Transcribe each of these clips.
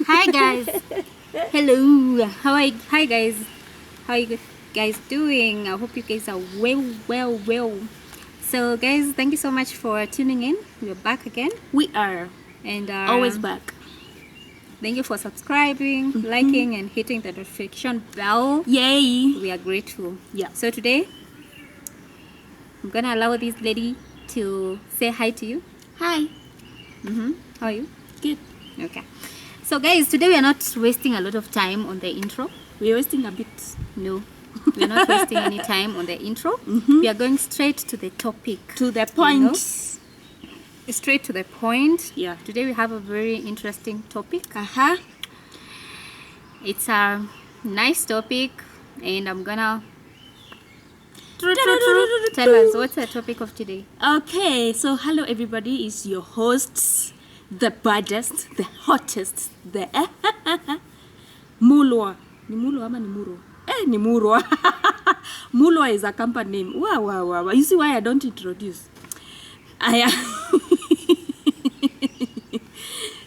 Hi guys. Hello. Hi guys. How are you guys doing? I hope you guys are well. So guys, thank you so much for tuning in. We're back again. We are And always back. Thank you for subscribing, liking, and hitting the notification bell. Yay! We are grateful. Yeah. So today, I'm gonna allow this lady to say hi to you. Hi. How are you? Good. Okay. So guys, today we are not wasting a lot of time on the intro. We're wasting a bit. No, we are not wasting any time on the intro. We are going straight to the topic. To the point. You know? Straight to the point. Yeah. Today we have a very interesting topic. It's a nice topic, and I'm gonna tell us what's the topic of today. Okay, so hello everybody. It's your hosts, the baddest, the hottest, the Mulwa. Ni Mulwa ama ni Muro? Ni Murwa. Mulwa is a company name. Wow. You see why I don't introduce?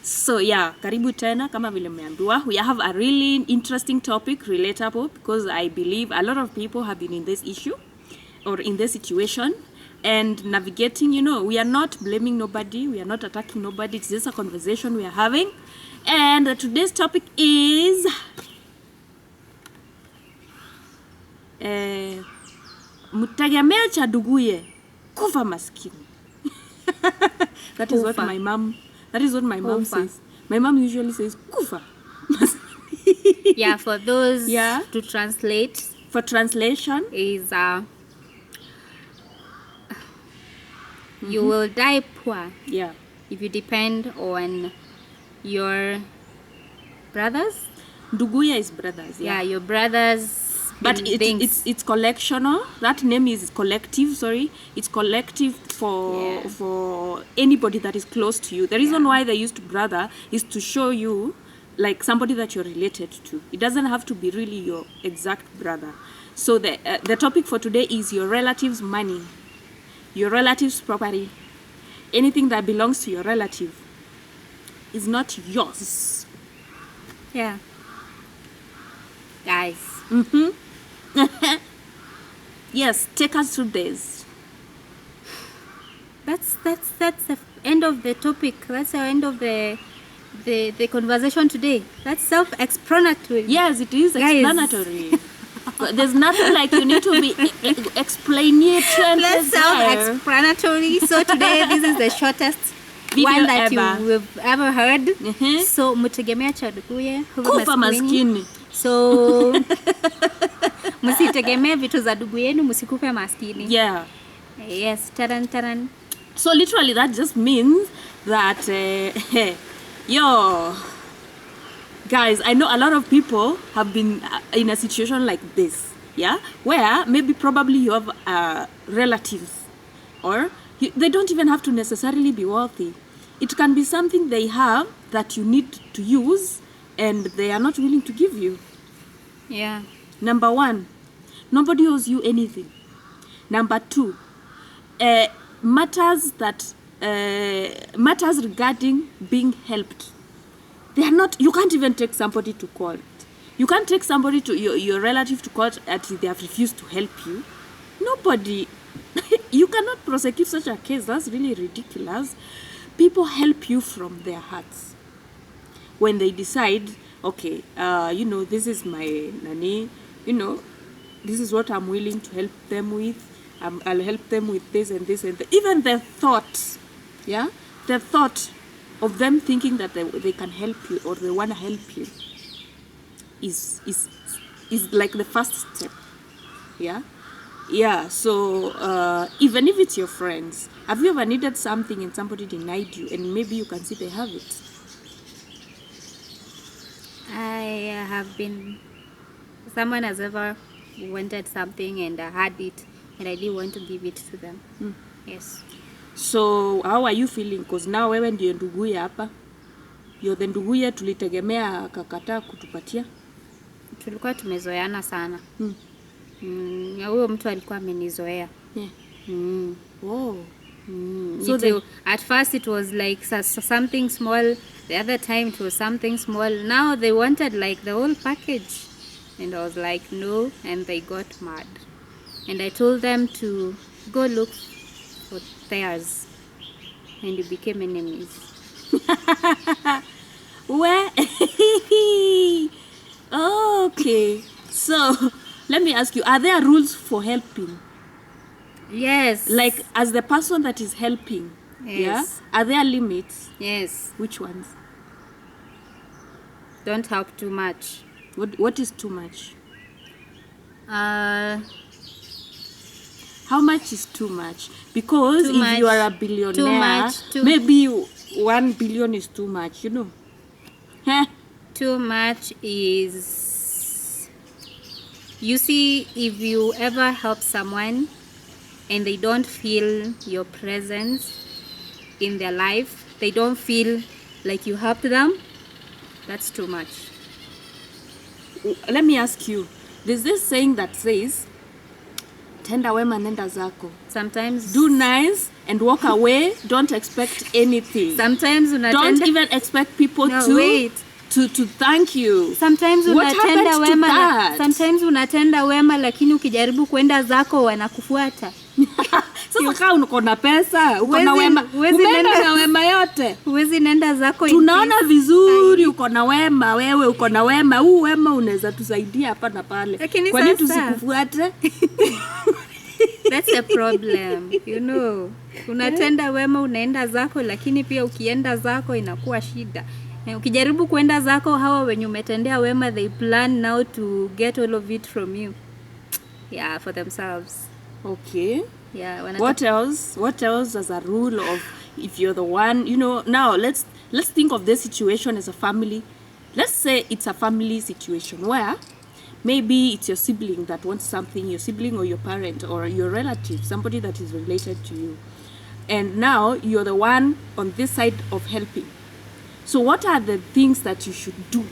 So yeah, karibu tena kama vile mmeambiwa. We have a really interesting topic, relatable, because I believe a lot of people have been in this issue or in this situation and navigating. We are not blaming nobody, we are not attacking nobody, it's just a conversation we are having. And today's topic is mtegemea cha nduguye kufa maskini. That is what my mom says. My mom usually says kufa. Yeah, for those to translate. For translation is you will die poor. Yeah. If you depend on your brothers. Nduguye is brothers. Yeah, your brothers. But it's collectional. That name is collective. Sorry, it's collective for anybody that is close to you. The reason why they used brother is to show you like somebody that you're related to. It doesn't have to be really your exact brother. So the topic for today is your relatives' money, your relatives' property, anything that belongs to your relative is not yours. Yeah, guys. Yes, take us through this. That's the end of the topic. That's the end of the conversation today. That's self-explanatory. Yes, it is explanatory. There's nothing like you need to be explaining. That's self-explanatory. So today this is the shortest video one that we've ever heard. So mtegemea cha nduguye kufa maskini. So msitegemee vitu za ndugu yenu, msikufe maskini. Yeah. Yes, taran. So literally that just means that guys, I know a lot of people have been in a situation like this, yeah, where maybe probably you have relatives, or they don't even have to necessarily be wealthy. It can be something they have that you need to use and they are not willing to give you. Yeah. Number one, nobody owes you anything. Number two, matters regarding being helped. They are not. You can't even take somebody to court. You can't take somebody to your relative to court and they have refused to help you. Nobody. You cannot prosecute such a case. That's really ridiculous. People help you from their hearts when they decide, okay, this is my nanny, this is what I'm willing to help them with. I'll help them with this and this and that. Even the thought of them thinking that they can help you or they want to help you is like the first step. So even if it's your friends, have you ever needed something and somebody denied you and maybe you can see they have it? I have been, someone has ever wanted something and I had it and I didn't want to give it to them. Yes. So how are you feeling? Because now wewe ndio nduguye hapa. You're the nduguye tulitegemea akakataa kutupatia. Tulikuwa tumezoeana sana. Huyo mtu alikuwa amenizoea. Oh. So At first it was like something small, the other time it was something small. Now they wanted like the whole package. And I was like, no, and they got mad. And I told them to go look for theirs. And we became enemies. Where? Okay. So let me ask you, are there rules for helping? Yes. Like as the person that is helping, Yes. Are there limits? Yes. Which ones? Don't help too much. What is too much? Uh, How much is too much? Because Too if much. you are a billionaire, Too much. maybe 1 billion is too much, you know. Heh. Too much is, you see, if you ever help someone and they don't feel your presence in their life, they don't feel like you helped them, that's too much. Let me ask you, there's this saying that says, tenda wema nenda zako. Sometimes Do nice and walk away. Don't expect anything. sometimes Don't unatenda, even expect people No, to, wait. to thank you. sometimes What unatenda happened to wema, that? sometimes unatenda wema lakini ukijaribu kwenda zako wanakufuata. Sasa kama uko na pesa, uko na Huwezi- wema, huwezi umeenda nenda- na wema yote. Huwezi nenda zako in Tunaona peace. vizuri uko na wema, wewe uko na wema. Huu wema unaweza tusaidia hapa na pale. Lakini Kwa nini sasa- tusikufuate? That's the problem, you know. Unatenda wema unaenda zako, lakini pia ukienda zako inakuwa shida. Ukijaribu kwenda zako, hawa wenye umetendea wema, they plan now to get all of it from you. Yeah, for themselves. Okay. Yeah, What else? What else as a rule of if you're the one, you know, now let's think of this situation as a family. Let's say it's a family situation where maybe it's your sibling that wants something, your sibling or your parent or your relative, somebody that is related to you. And now you're the one on this side of helping. So what are the things that you should do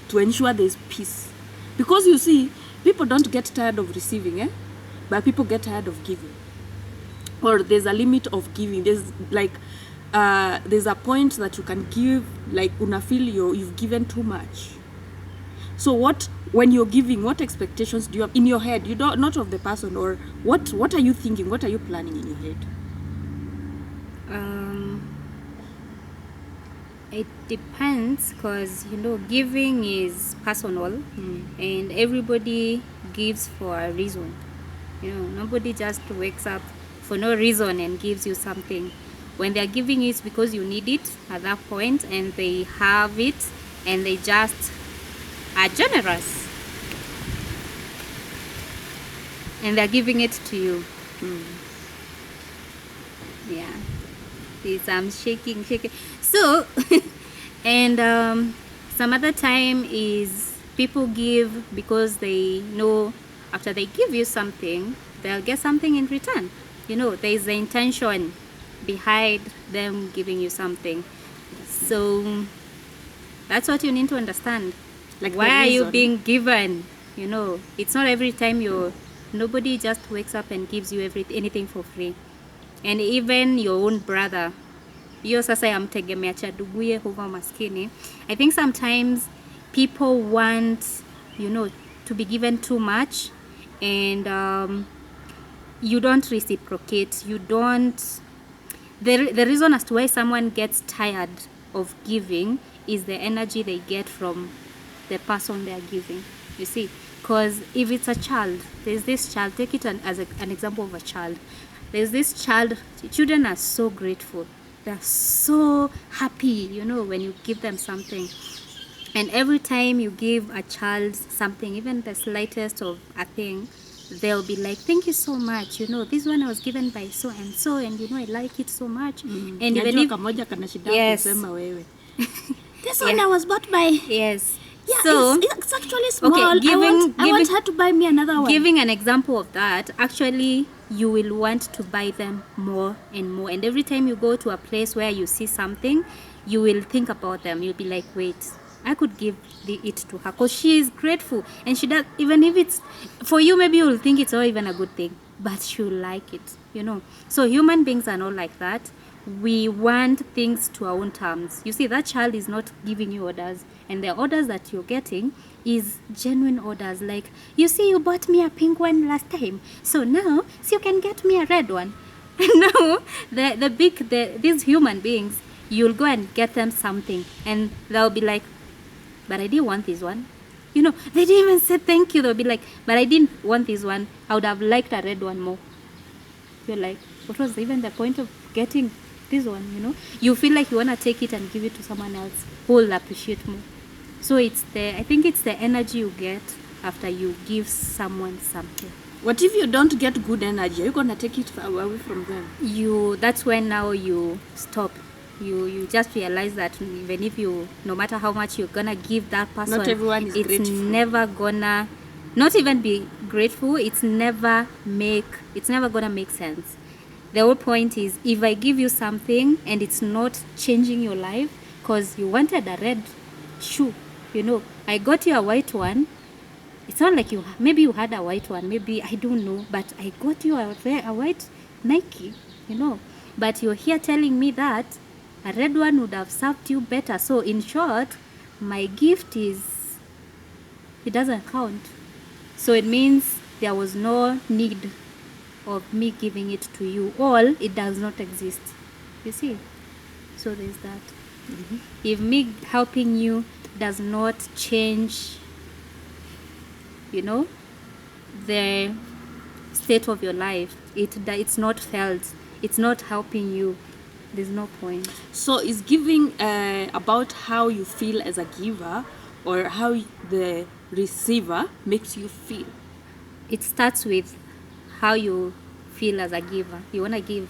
to ensure there's peace? Because you see, people don't get tired of receiving, but people get tired of giving. Or there's a limit of giving. There's like there's a point that you can give, like una feel you've given too much. So when you're giving, what expectations do you have in your head? You don't, not of the person, or what are you thinking? What are you planning in your head? It depends, because you know, giving is personal, and everybody gives for a reason. You know, nobody just wakes up for no reason and gives you something. When they're giving it, it's because you need it at that point, and they have it, and they just are generous, and they're giving it to you. Yeah. This I'm shaking. So, and some other time is people give because they know after they give you something, they'll get something in return. You know, there is the intention behind them giving you something. So that's what you need to understand. Like, why the are you reason. being given? You know, it's not every time nobody just wakes up and gives you anything for free. And even your own brother, hiyo sasa yamtegemea cha nduguye huva maskini. I think sometimes people want, you know, to be given too much, and you don't reciprocate. You don't. The reason as to why someone gets tired of giving is the energy they get from the person they are giving. You see, because if it's a child, there's this child. Take it as an example of a child. There's this child. Children are so grateful. They're so happy, you know, when you give them something. And every time you give a child something, even the slightest of a thing, they'll be like, thank you so much, you know, this one was given by so and so, and you know, I like it so much. And even if kamoja kana shida Yes. kusema wewe. This Yeah. one I was bought by. yes, Yeah, so it's actually small. Okay, I want her to buy me another one. giving an example of that, actually you will want to buy them more and more, and every time you go to a place where you see something, you will think about them. You'll be like, wait, I could give it to her because she is grateful, and she does. Even if it's for you, maybe you'll think it's not even a good thing, but she'll like it, So human beings are not like that. We want things to our own terms. You see, that child is not giving you orders, and the orders that you're getting is genuine orders. Like, you see, you bought me a pink one last time, so now you can get me a red one. No, these human beings, you'll go and get them something, and they'll be like, but I didn't want this one. They didn't even say thank you. They'll be like, but I didn't want this one. I would have liked a red one more. You're like, what was even the point of getting this one? You feel like you want to take it and give it to someone else who will appreciate more. So I think it's the energy you get after you give someone something. What if you don't get good energy? Are you going to take it away from them? That's when now you stop. You just realize that even if no matter how much you're gonna give that person, not everyone is grateful. Never gonna not even be grateful. It's never gonna make sense. The whole point is, if I give you something and it's not changing your life, because you wanted a red shoe, I got you a white one. It's not like maybe you had a white one, maybe, I don't know, but I got you a white Nike, but you're here telling me that a red one would have served you better. So in short, my gift it doesn't count. So it means there was no need of me giving it to you, or it does not exist. You see? So there's that. Mm-hmm. If me helping you does not change, the state of your life, it's not felt, it's not helping you, there's no point. So is giving about how you feel as a giver, or how the receiver makes you feel? It starts with how you feel as a giver. You want to give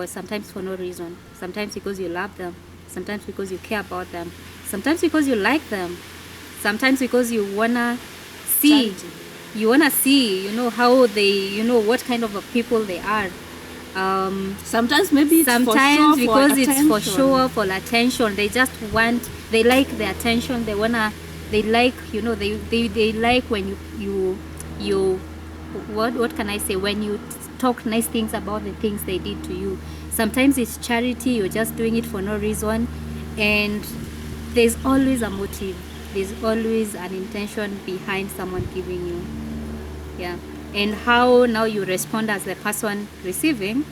sometimes for no reason. Sometimes because you love them. Sometimes because you care about them. Sometimes because you like them. Sometimes because you want to see. You want to see, how they, what kind of a people they are. Sometimes maybe it's sometimes because it's for attention. show off or attention. They just they like the attention. They like, they like when you what can I say, when you talk nice things about the things they did to you. Sometimes it's charity, you're just doing it for no reason, and there's always a motive, there's always an intention behind someone giving you. Yeah. And how now you respond as the person receiving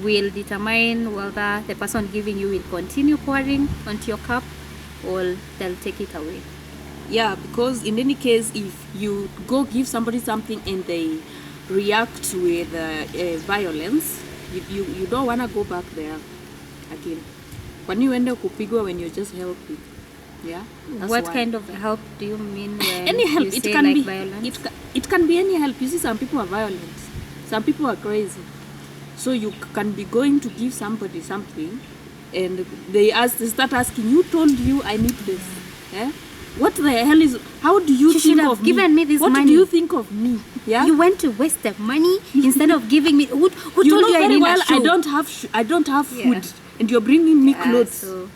will determine whether the person giving you will continue pouring onto your cup or they'll take it away. Yeah, because in any case, if you go give somebody something and they react with violence, you don't want to go back there again. When you end up kupigwa when you're just helping. Yeah. What kind of help do you mean when any help? You it say can like be violence? It can be any help. You see, some people are violent, some people are crazy. So you can be going to give somebody something, and they start asking, "You told you I need this? Yeah? What the hell is? How do you should think have of given me this What money. do you think of me? Yeah. You went to waste the money instead of giving me. Who told You know you I very need well a shoe? I don't have Yeah. food, and you're bringing me clothes. So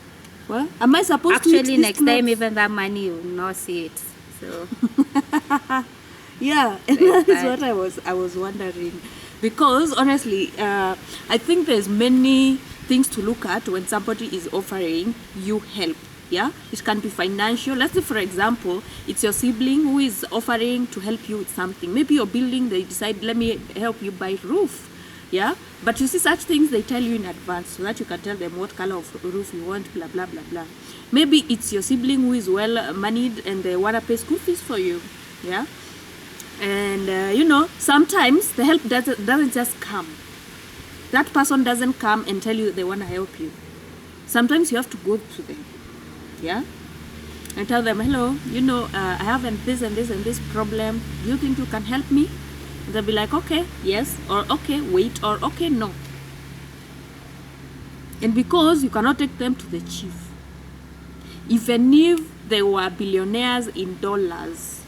Well, am I supposed to eat actually, these next time, clothes? even that money you will not see it. So Yeah, and Very that is bad. what I was wondering, because honestly, I think there's many things to look at when somebody is offering you help. Yeah, it can be financial. Let's say, for example, it's your sibling who is offering to help you with something. Maybe you're building, they decide, let me help you buy roof. Yeah, but you see, such things they tell you in advance so that you can tell them what color of roof you want, blah blah blah blah. Maybe it's your sibling who is well moneyed and they want to pay school fees for you. Yeah, and sometimes the help doesn't just come. That person doesn't come and tell you they want to help you. Sometimes you have to go to them. Yeah, and tell them, hello, I have this and this and this problem. Do you think you can help me? They'll be like, okay, yes, or okay, wait, or okay, no. And because you cannot take them to the chief, even if they were billionaires in dollars,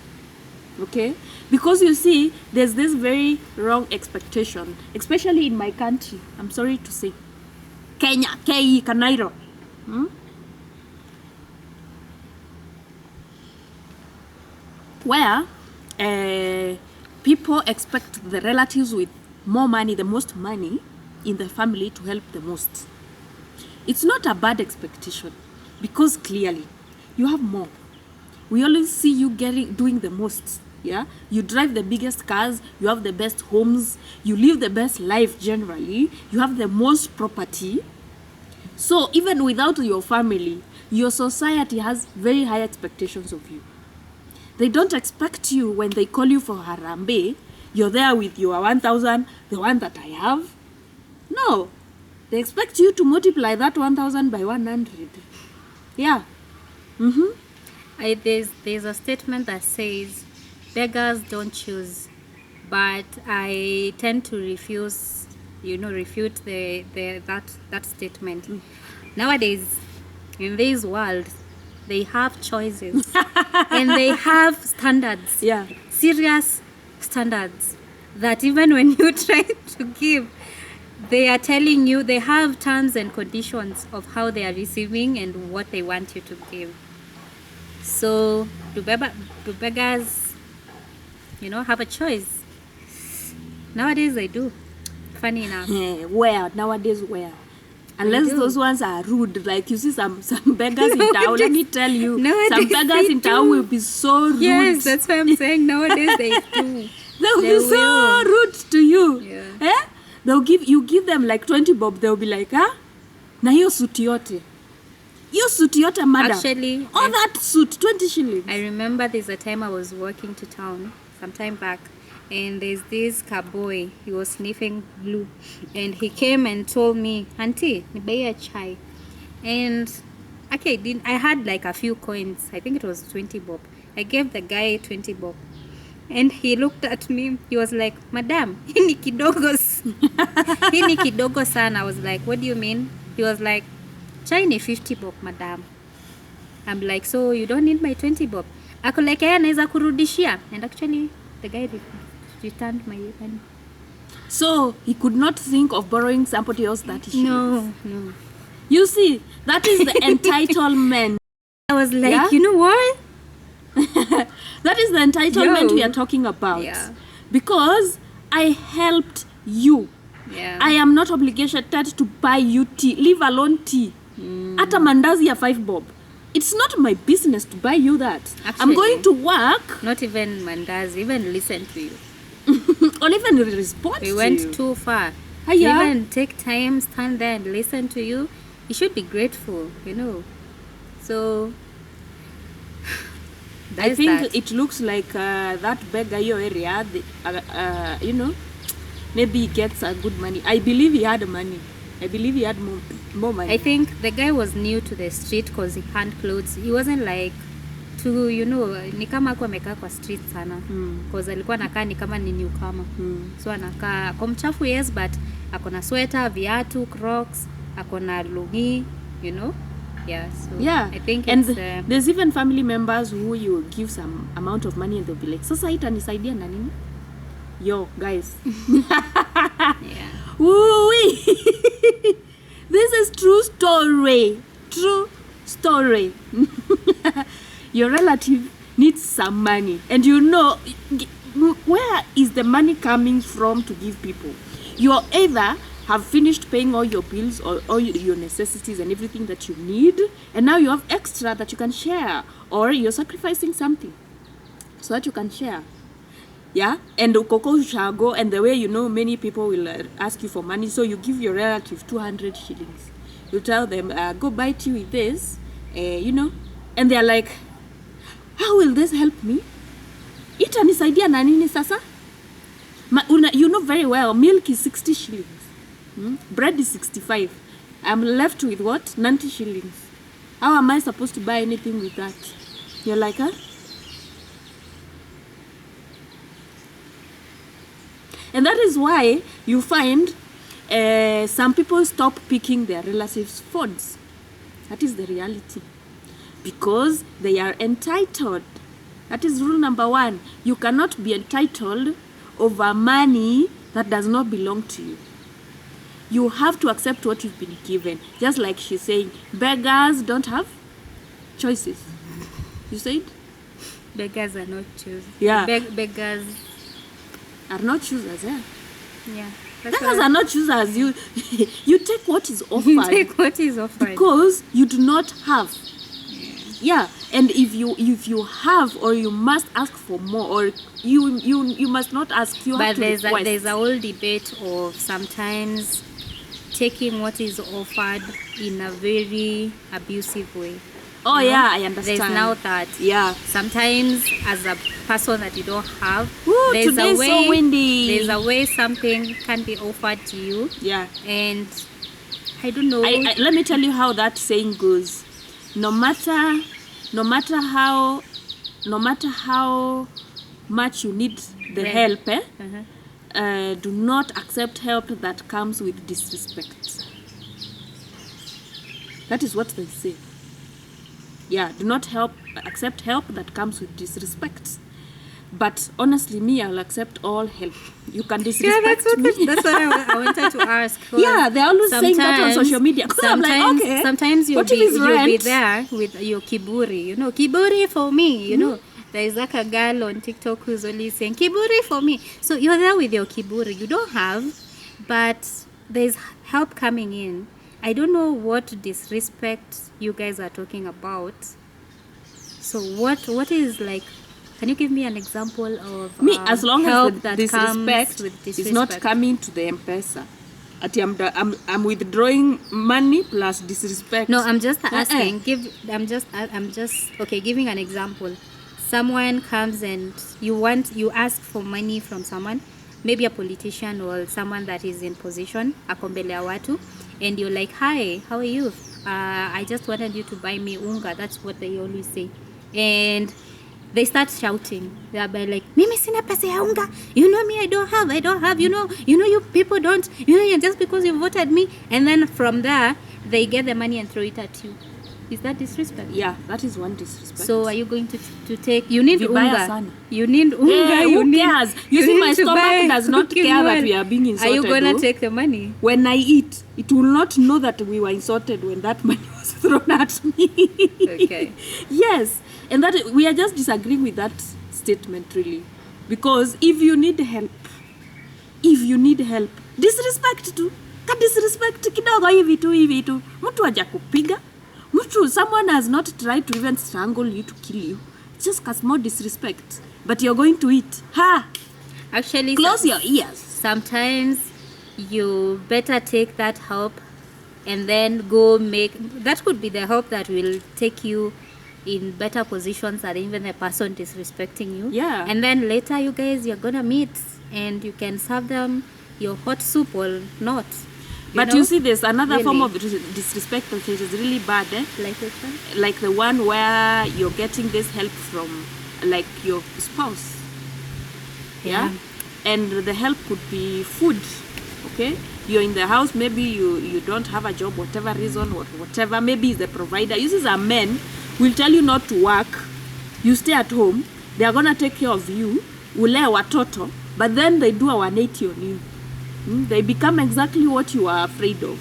okay? Because you see, there's this very wrong expectation, especially in my country. I'm sorry to say, Kenya, Kanairo. Where people expect the relatives with more money, the most money in the family to help the most. It's not a bad expectation because clearly you have more. We always see you doing the most. Yeah, you drive the biggest cars, you have the best homes, you live the best life generally, you have the most property. So even without your family, your society has very high expectations of you. They don't expect you when they call you for harambe, you're there with your 1,000, the one that I have. No, they expect you to multiply that 1,000 by 100. Yeah. There's a statement that says beggars don't choose, but I tend to refute that statement. Nowadays, in this world, they have choices and they have standards. Yeah. Serious standards that even when you try to give, they are telling you they have terms and conditions of how they are receiving and what they want you to give. So do beggars have a choice? Nowadays they do. Funny enough. Where? Nowadays where? Unless those ones are rude. Like you see some beggars in town. Let me tell you. Some beggars in town will be so rude. Yes, that's why I'm saying nowadays they do. They'll be so rude to you. Yeah. You give them like 20 bob. They'll be like, na hiyo suti yote. Hiyo suti yote, madam. Actually, that suit, 20 shillings. I remember there's a time I was walking to town some time back, and there's this cowboy. He was sniffing glue, and he came and told me, "Auntie, nibai chai." And okay, I had like a few coins. I think it was 20 bob. I gave the guy 20 bob, and he looked at me. He was like, "Madam, hii ni kidogo." Hii ni kidogo sana. I was like, "What do you mean?" He was like, "Chai ni 50 bob, madam." I'm like, "So you don't need my 20 bob?" Ako like, naweza kurudishia. And actually, the guy returned my money. So he could not think of borrowing somebody else that issue. No. You see, that is the entitlement. I was like, you know what? That is the entitlement we are talking about. Yeah. Because I helped you. Yeah. I am not obligated to buy you tea, leave alone tea. Ata mandazi ya 5 bob. It's not my business to buy you that. Actually, I'm going to work. Not even mandazi, even listen to you. Or even respond to you. We went too far. Yeah. Even take time, stand there and listen to you. You should be grateful, So, I think it looks like that beggar your area, maybe he gets a good money. I believe he had money. I believe he had more money. I think the guy was new to the street because he had clothes. He wasn't like ni kama hakuwa amekaa kwa street sana. Because alikuwa anakaa ni kama ni newcomer. So anakaa kwa mchafu, yes, but akona sweater, viatu, Crocs, akona lungi, Yeah, so I think and it's there's even family members who you give some amount of money and they'll be like, sasa itanisaidia na nini? Yo, guys. yeah. Woo-wee. This is true story. True story. Your relative needs some money. And where is the money coming from to give people? You either have finished paying all your bills or all your necessities and everything that you need, and now you have extra that you can share, or you're sacrificing something so that you can share. Yeah, and ukoko ushago, and the way many people will ask you for money, so you give your relative 200 shillings. You tell them, go buy tea with this, and they're like, how will this help me? Itanisaidia na nini sasa? You know very well, milk is 60 shillings. Bread is 65. I'm left with what? 90 shillings. How am I supposed to buy anything with that? You're like, huh? And that is why you find some people stop picking their relatives' phones. That is the reality. Because they are entitled. That is rule number 1. You cannot be entitled over money that does not belong to you. You have to accept what you've been given. Just like she's saying, beggars don't have choices. You said? Beggars are not choosers. Yeah. Beggars are not choosers, yeah. Yeah. That's Beggars what are not choosers. You take what is you offered take what is offered. because you do not have. Yeah, and if you have, or you must ask for more, or you must not ask. You have But to there's request. a whole debate of sometimes taking what is offered in a very abusive way. Oh you know? yeah, I understand. There's now that Yeah. sometimes as a person that you don't have, Ooh, there's today's a way so windy. there's a way something can be offered to you, Yeah. and I don't know. Let me tell you how that saying goes. No matter how much you need the Right. help, Uh-huh. do not accept help that comes with disrespect. That is what they say. Yeah, do not accept help that comes with disrespect. But honestly, me, I'll accept all help. You can Yeah, disrespect me. that's what I wanted to ask. 'cause Yeah, they're always saying that on sometimes- social media. 'Cause I'm like, okay, sometimes what if it's you'll be rent? there with your kiburi, kiburi for me, There is like a girl on TikTok who's always saying, kiburi for me. So you're there with your kiburi. You don't have, but there's help coming in. I don't know what disrespect you guys are talking about. So what is like, can you give me an example of Me, as long help as the that comes disrespect with is not disrespect? coming to the M-Pesa. I'm withdrawing money plus disrespect. No, I'm just asking. I'm just okay. Giving an example. Someone comes and you ask for money from someone, maybe a politician or someone that is in position, ako mbele ya watu, and you're like, hi, how are you? I just wanted you to buy me unga. That's what they always say, and they start shouting. They're like, mimi sina pesa ya unga. You know me, I don't have. You people don't. Just because you voted me, and then from there they get the money and throw it at you. Is that disrespect? Yeah, that is one disrespect. So are you going to take? You need Vibaya unga. sana. You need unga. Hey, you who need, cares? You see, need my to stomach buy does not cooking care that oil. we are being Are insulted. you gonna though. take the money? When I eat, it will not know that we were insulted when that money was thrown at me. Okay. Yes, and that we are just disagreeing with that statement really, because if you need help, disrespect tu ka disrespect kidogo hivi tu mtu haja kupiga mtu, someone has not tried to even strangle you to kill you, just a small disrespect, but you're going to eat. Actually, Close your ears. sometimes you better take that help and then go make, that could be the help that will take you in better positions than even the person disrespecting you. Yeah. And then later you're gonna meet and you can serve them your hot soup or not. But know? you see, there's another form Really? of disrespect that is really bad, Like which one? like the one where you're getting this help from like your spouse. Yeah. And the help could be food. Okay, you're in the house, maybe you don't have a job, whatever reason, or whatever, maybe is the provider. You see, some men will tell you not to work, you stay at home, they are gonna take care of you, ulea watoto, but then they do a 180 on you. They become exactly what you are afraid of,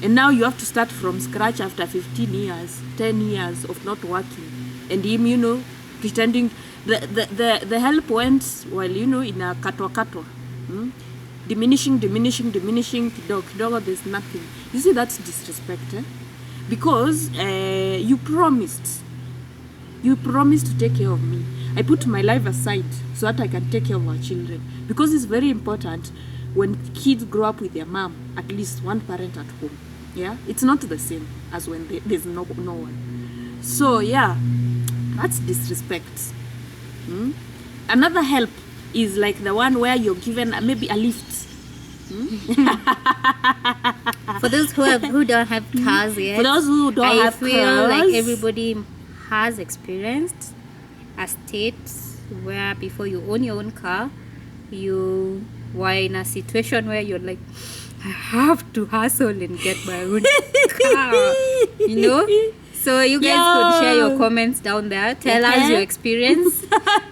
and now you have to start from scratch after 15 years 10 years of not working, and him pretending the help went while in a katwa. Diminishing kidogo, there's nothing. You see, that's disrespect, because you promised to take care of me. I put my life aside so that I can take care of our children, because it's very important when kids grow up with their mom, at least one parent at home. Yeah, it's not the same as when there's no one. So yeah, that's disrespect. Another help is like the one where you're given maybe a lift. For those who don't have cars yet, For those who don't I have feel cars, like everybody has experienced a state where before you own your own car, you were in a situation where you're like, I have to hustle and get my own car, So you guys could share your comments down there. Tell us your experience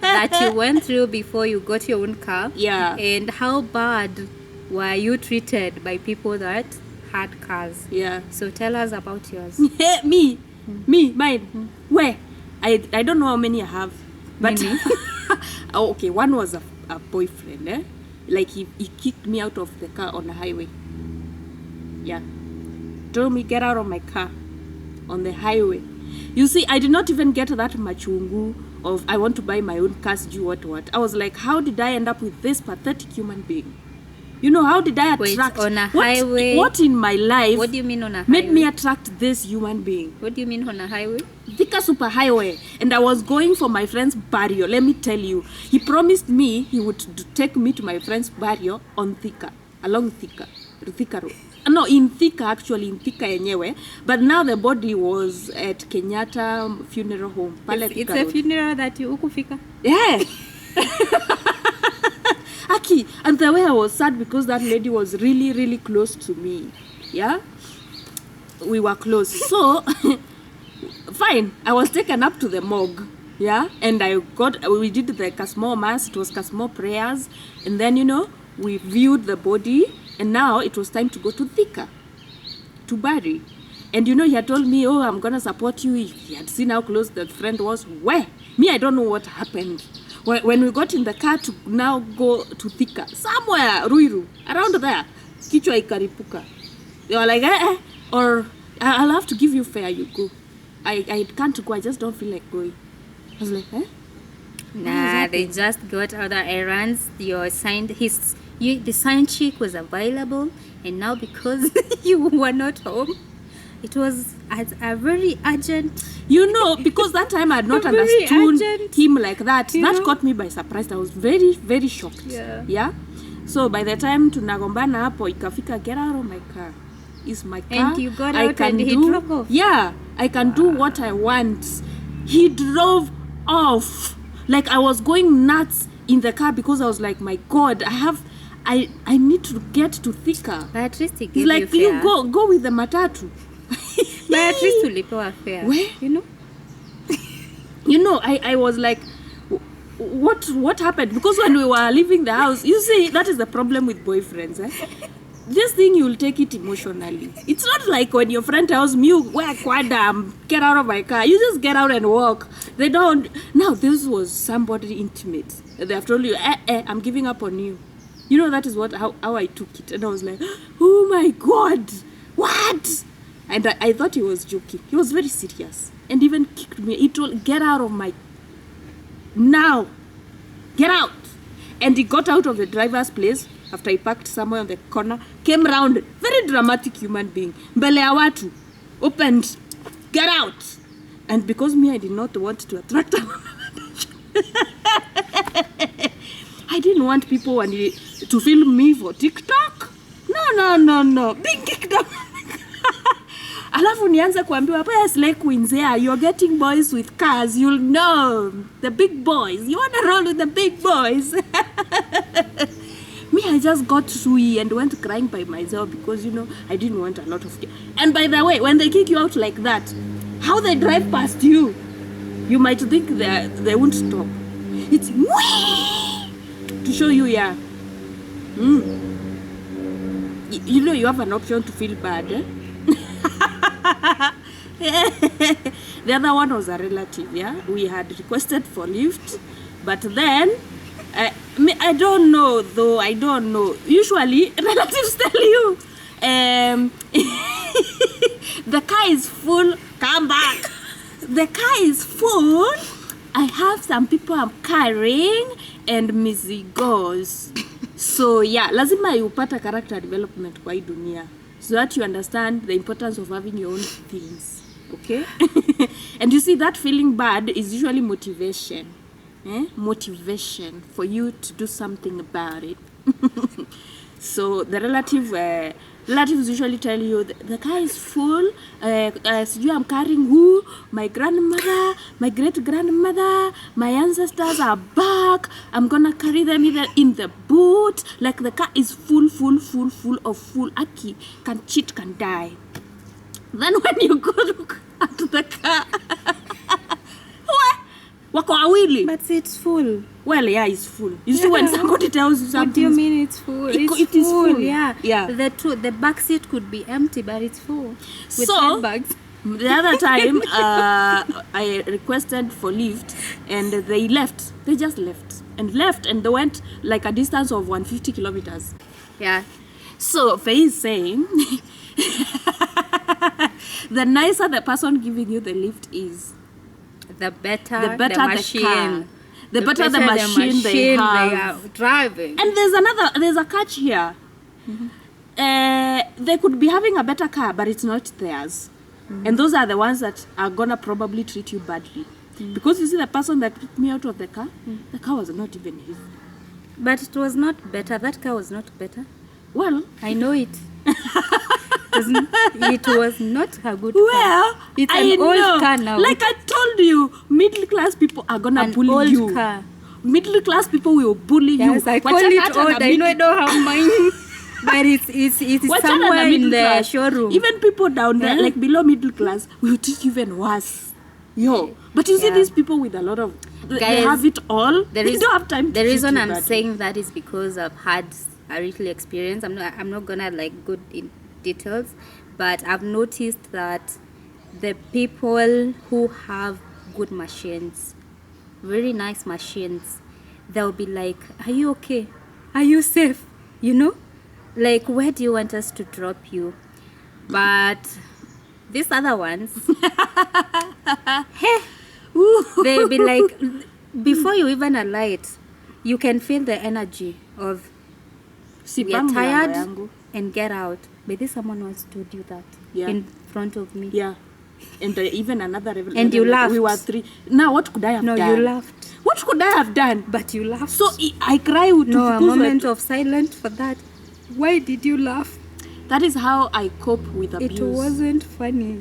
that you went through before you got your own car. Yeah. And how bad were you treated by people that had cars? Yeah. So tell us about yours. me, mine. Where? I don't know how many I have, but Many? oh, okay. One was a boyfriend, Like he kicked me out of the car on the highway. Yeah. Told me, get out of my car on the highway. You see, I did not even get that machungu of I want to buy my own car, do what. I was like, how did I end up with this pathetic human being? You know, how did I attract? Wait, on a highway? What in my life? What do you mean on a highway? Made me attract this human being? What do you mean on a highway? Thika super highway, and I was going for my friend's burial. Let me tell you, he promised me he would take me to my friend's burial on Thika, along Thika Road. No, in Thika, actually, in Thika yenyewe. But now the body was at Kenyatta Funeral Home. It's a funeral that you ukufika? Yeah. Aki, and the way I was sad because that lady was really, really close to me. Yeah? We were close. So, fine. I was taken up to the morgue. Yeah? And we did the Kasmo Mass. It was Kasmo prayers. And then, you know, we viewed the body. And now it was time to go to Thika to bury. And you know, he had told me, oh, I'm going to support you. He had seen how close that friend was. Where? Me, I don't know what happened. When we got in the car to now go to Thika, somewhere, Ruiru, around there, kichwa ikaripuka. They were like, or I'll have to give you fare, you go. I can't go, I just don't feel like going. I was like, Nah, they just got other errands. The sign chick was available, and now because you were not home, it was a very urgent. You know, because that time I had not understood him like that. That caught me by surprise. I was very, very shocked. Yeah. So by the time tunagombana hapo ikafika, get out of my car. It's my car. And you got out and he drove off. Yeah, I can do what I want. He drove off. Like I was going nuts in the car because I was like, my God, I need to get to Thika. But at least he gave He's like, you fare. you go with the matatu. But at least ulipewa fare. Where? You know? You know, I was like, what happened? Because when we were leaving the house, you see, that is the problem with boyfriends. This thing, you'll take it emotionally. It's not like when your friend tells me, where Kwada, get out of my car. You just get out and walk. They don't. Now, this was somebody intimate. They have told you, I'm giving up on you. You know, that is how I took it. And I was like, oh my God, what? And I thought he was joking. He was very serious. And even kicked me. He told, get out of my... Now. Get out. And he got out of the driver's place after he parked somewhere on the corner. Came round. Very dramatic human being. Mbele ya watu. Opened. Get out. And because me, I did not want to attract him. I didn't want people to film me for TikTok. No. Being kicked out. Alafu nianze kuambiwa, yes, like Queens here, you're getting boys with cars, you'll know. The big boys. You want to roll with the big boys. Me, I just got sui and went crying by myself because, you know, I didn't want a lot of... And by the way, when they kick you out like that, how they drive past you, you might think they won't stop. It's whee! To show you, yeah. You know, you have an option to feel bad, eh? The other one was a relative, yeah. We had requested for lift, but then I don't know though. I don't know. Usually, relatives tell you, the car is full. Come back. The car is full. I have some people I'm carrying and mizigos. So yeah, lazima upata character development kwa hii dunia, so that you understand the importance of having your own things, okay? And you see, that feeling bad is usually motivation. Motivation for you to do something about it. So the relatives usually tell you, the car is full, I'm carrying who? My grandmother, my great-grandmother, my ancestors are back, I'm gonna carry them either in the boot, like the car is full of full aki, can cheat, can die. Then when you go look at the car, wako awili. But it's full. Well, yeah, it's full. You see, when somebody tells you something... What do you mean it's full? It is full. Yeah. The back seat could be empty, but it's full. With handbags. The other time, I requested for lift, and they left. They just left. and left, and they went like a distance of 150 kilometers. Yeah. So Faye is saying the nicer the person giving you the lift is, The better the better the machine. car, the better the machine they have. are driving. And there's a catch here. They could be having a better car, but it's not theirs. And those are the ones that are gonna probably treat you badly. Because you see, the person that picked me out of the car was not even his. But it was not better. That car was not better. Well, I know it. It was not a good car. well, It's I an old know. car now. Like I told you, middle class people are gonna An bully old you. car. Middle class people will bully Yes, you. I call it old. I know I don't have mine. But it's somewhere in the showroom. Even people down there, Yeah. like below middle class, will treat you even worse. Yo, but you see Yeah. these people with a lot of, they Guys, have it all. there They is- don't have time to The reason treat you I'm badly. saying that is because I've had a little experience. I'm not gonna like go in details, but I've noticed that the people who have good machines, very nice machines, they'll be like, "Are you okay? Are you safe?" You know, like, "Where do you want us to drop you?" But these other ones, hey, they'll be like, before you even alight, you can feel the energy of, Si "We are bangu tired yangu. and get out." Maybe someone once told you that Yeah. in front of me. Yeah. And even another revelation. And you laughed. We were 3. Now, what could I have No, done? you laughed. What could I have done? But you laughed. So I cry with no, a because moment of silence for that. Why did you laugh? that is how I cope with abuse. It wasn't funny.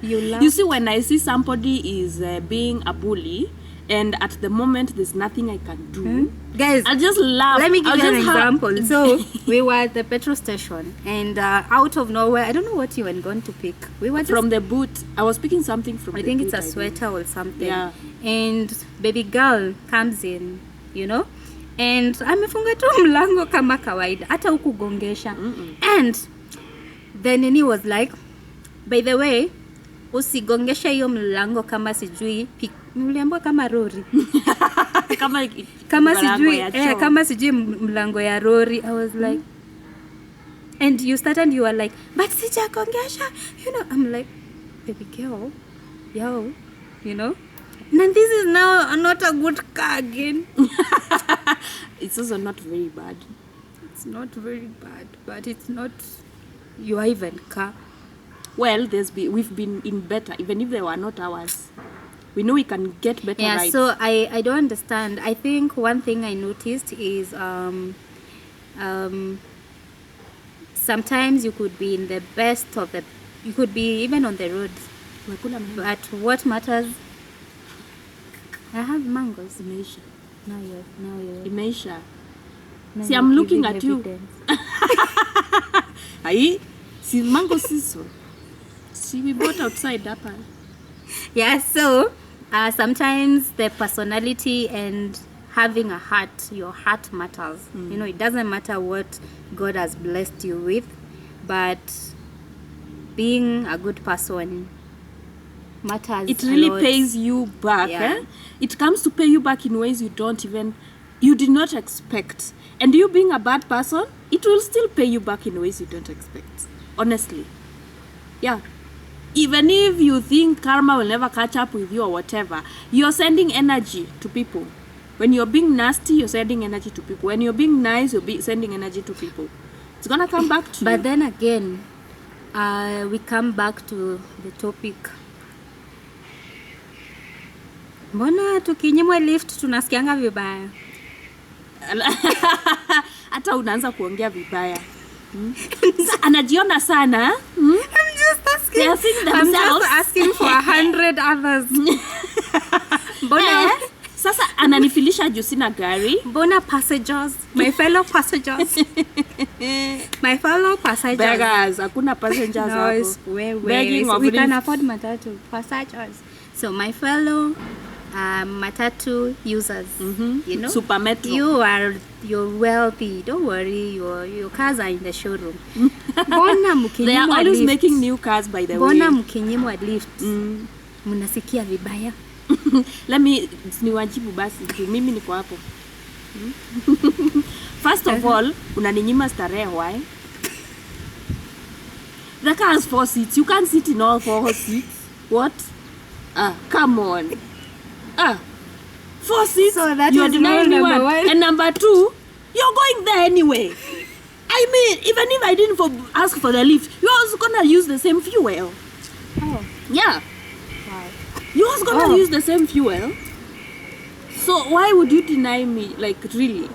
You laughed. You see, when I see somebody is being a bully, and at the moment there's nothing I can do, Guys, I'll just laugh. let me give I'll you an just have- example. So we were at the petrol station, and out of nowhere, I don't know what you were going to pick. We were just, From the boot, I was picking something from I the think boot. it's a sweater or something. Yeah. And baby girl comes in, you know, and amefunga tu mlango kama kawaida, hata hukugongesha. And then Nini was like, "By the way, usigongesha hiyo mlango kama sijui uliambiwa kama rori." Kama sijui kama sijui mlango ya rori. I was like, and you started, you were like, "But sijagongesha," you know. I'm like, "Baby girl, yo, you know." And this is now not a good car again. It's also not very bad. It's not very bad, but it's not your even car. Well, we've been in better, even if they were not ours. We know we can get better Yeah, rides. so I don't understand. I think one thing I noticed is sometimes you could be in the best of the, you could be even on the road, but what matters, I have mangoes. Imeisha. Now you're Imeisha. now See, you're I'm looking giving at you. evidence. Aye, see mango siso. See, we bought outside up. Yeah, so sometimes the personality and having a heart, your heart matters. You know, it doesn't matter what God has blessed you with, but being a good person matters. It a really lot. pays you back. Yeah. Eh? It comes to pay you back in ways you did not expect. And you being a bad person, it will still pay you back in ways you don't expect. Honestly. Yeah. Even if you think karma will never catch up with you or whatever, you're sending energy to people. When you're being nasty, you're sending energy to people. When you're being nice, you're sending energy to people. It's gonna come back to you. But then again, we come back to the topic. Mbona tukinyimwa lift tunasikianga vibaya? Hata unaanza kuongea vibaya. Anajiona sana. I'm just asking. They are seeing I'm themselves. just asking for 100 others. Mbona Sasa ananifilisha juu sina gari. Mbona passengers, my fellow passengers. My fellow passengers. Beggars, hakuna passengers No, hapo. it's Begging of we can lift. afford matatu passengers. So my fellow matatu users, you know, Super Metro. you're wealthy. Don't worry, your cars are in the showroom. Mbona They are mkinyimwa always lift? making new cars, by the way. Mbona mkinyimwa lift? Mnasikia vibaya? Let me niwajibu basi juu mimi niko hapo. First of all, unaninyima starehe why? The car has 4 seats. You can't sit in all 4 seats. What? Come on. 4 seats. So that you're is denying me number one. one. And number 2, you're going there anyway. I mean, even if I didn't ask for the lift, you're also gonna use the same fuel. Oh, Yeah. wow. You're also gonna Oh. use the same fuel. So why would you deny me? Like really?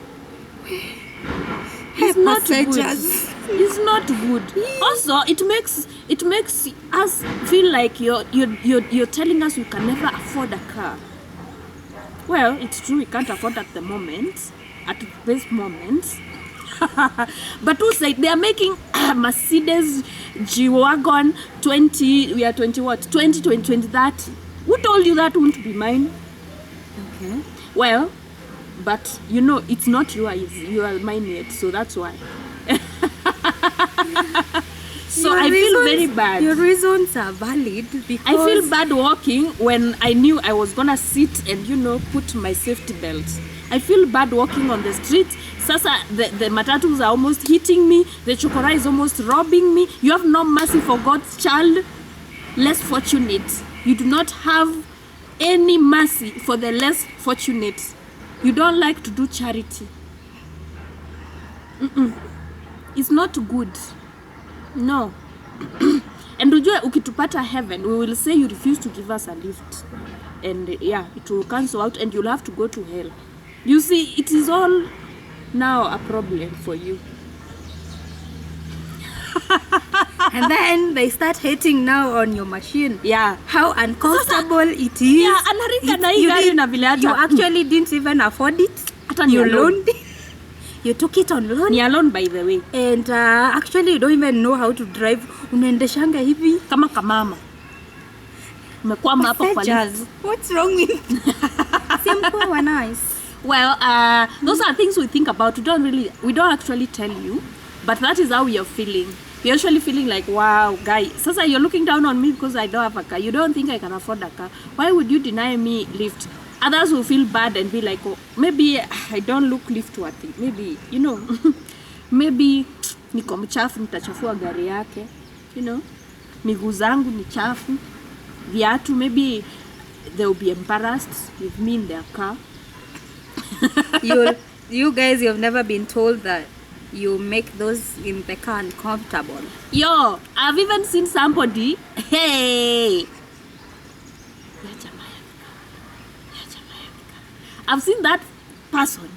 It's not good. Passengers. It's not good. Also, it makes us feel like you're telling us we can never afford a car. Well, it's true we can't afford at the moment, at this moment. But who said they are making Mercedes G-Wagon 20? We are 20 what? 20, 30. Who told you that won't be mine? Okay. Well, but you know it's not yours. You are mine yet, so that's why. So I feel very bad. Your reasons are valid because I feel bad walking when I knew I was gonna sit and put my safety belt. I feel bad walking on the street. Sasa the matatus are almost hitting me. The chokora is almost robbing me. You have no mercy for God's child. Less fortunate. You do not have any mercy for the less fortunate. You don't like to do charity. It's not good. No. And ujue ukitupata heaven, we will say you refuse to give us a lift. And yeah, it will cancel out and you'll have to go to hell. You see, it is all now a problem for you. and then they start hating now on your machine. Yeah. How uncomfortable it is. Yeah, anarika na hii gari na vile hata You actually didn't even afford it. Hata ni You alone. loaned it. You took it on loan. Ni alone by the way. And actually you don't even know how to drive. Unaendeshanga hivi. Kama kamama. Umekwama hapo kwa lift. Passengers. What's wrong with simple and nice? Well, those are things we think about. We don't actually tell you, but that is how we are feeling. We're actually feeling like, wow, guy, Sasa, you're looking down on me because I don't have a car. You don't think I can afford a car. Why would you deny me lift? Others will feel bad and be like, oh, maybe I don't look lift worthy. Maybe, maybe niko mchafu, nitachafua gari yake. Miguu zangu ni chafu. Viatu, maybe they'll be embarrassed with me in their car. You guys, you've never been told that you make those in the car uncomfortable. Yo, I've even seen somebody, hey, I've seen that person,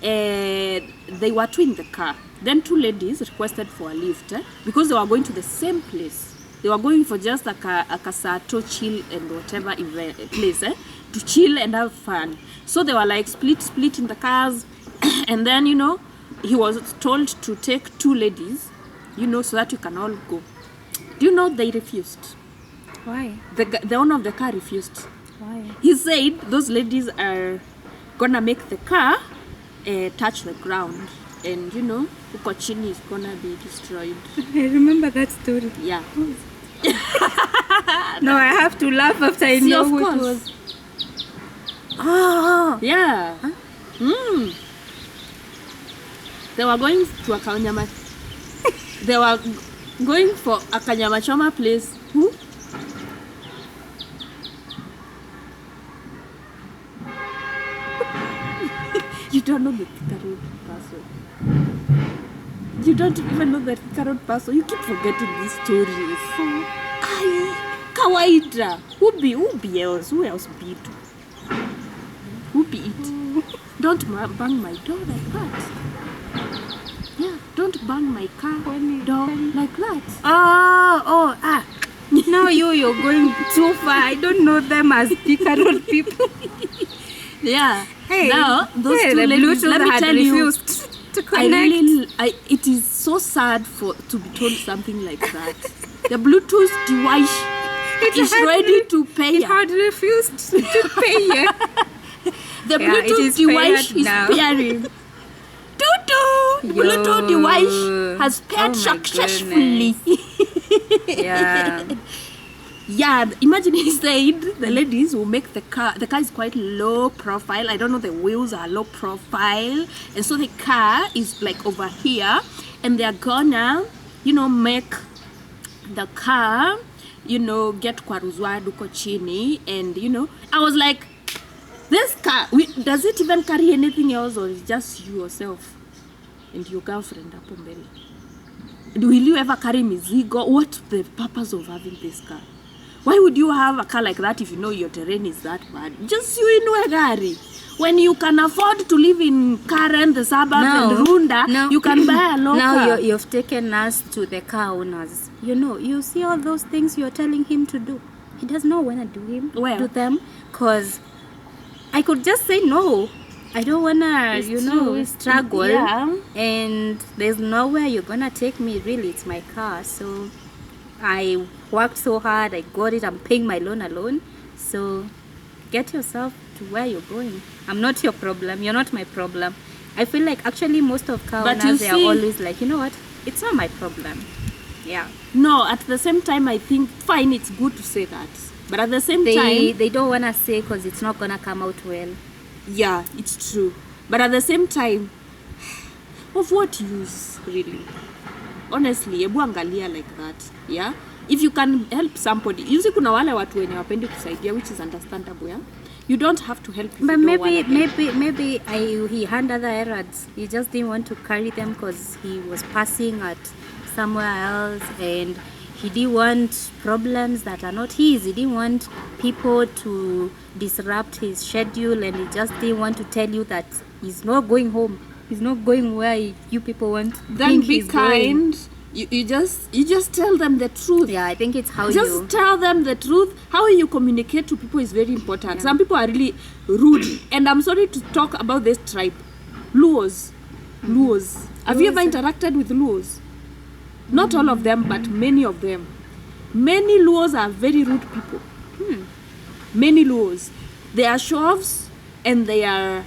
they were two in the car. Then 2 ladies requested for a lift because they were going to the same place. They were going for just a kasato chill and whatever event, place, to chill and have fun. So they were like split in the cars. And then, he was told to take 2 ladies, so that you can all go. Do you know they refused? Why? The owner of the car refused. Why? He said those ladies are gonna make the car touch the ground. And, uko chini is gonna be destroyed. I remember that story. Yeah. No, I have to laugh after I See, know of who it course. was. Oh. Yeah. Huh? They were going to a kanyama. They were going for a kanyama choma place. Who? You don't know the Thika Road person. You don't even know the Thika Road person. You keep forgetting these stories. Ay, kawaida. Who be else? Who else be it? Who be it? Don't bang my door like that. Yeah, don't bang my car door like that. Now you're going too far. I don't know them as Thika Road people. Yeah. Hey, now those hey, 2 the ladies, Bluetooth let me had tell you, refused to connect. it is so sad to be told something like that. The Bluetooth device is ready to pay. It had refused to pay you. The Bluetooth device is pairing. Bluetooth device has paired successfully. Yeah. Yeah, imagine he said the ladies will make the car is quite low profile. I don't know, the wheels are low profile, and so the car is like over here, and they're gonna, make the car, get kwaruzwa duko chini, and I was like, this car, does it even carry anything else, or is just you yourself and your girlfriend hapo mbele? Will you ever carry mizigo? What's the purpose of having this car? Why would you have a car like that if you know your terrain is that bad? Just you in gari. When you can afford to live in Karen, the suburbs, and Runda, you can buy a local. Now you've taken us to the car owners. You see all those things you're telling him to do. He does not want to do them, because I could just say no. I don't want to, struggle. Yeah. And there's nowhere you're going to take me, really. It's my car. So I worked so hard. I got it. I'm paying my loan alone. So get yourself to where you're going. I'm not your problem. You're not my problem. I feel like actually most of car owners, they are always like, you know what? It's not my problem. Yeah. No, at the same time, I think, fine, it's good to say that. But at the same time... They don't want to say because it's not going to come out well. Yeah, it's true. But at the same time, of what use, really? Honestly, ebu angalia like that, yeah? If you can help somebody, usually kuna wale watu wenye wapendi kusaidia, which is understandable, yeah? You don't have to help. But maybe he had other errands. He just didn't want to carry them because he was passing at somewhere else, and he didn't want problems that are not his. He didn't want people to disrupt his schedule, and he just didn't want to tell you that he's not going home. He's not going where you people want. Then be kind. You just tell them the truth. Yeah, I think it's how just tell them the truth. How you communicate to people is very important. Yeah. Some people are really rude, and I'm sorry to talk about this tribe, Luos. Have you ever interacted with Luos? Not all of them, but many of them. Many Luos are very rude people. Many Luos. They are show-offs, and they are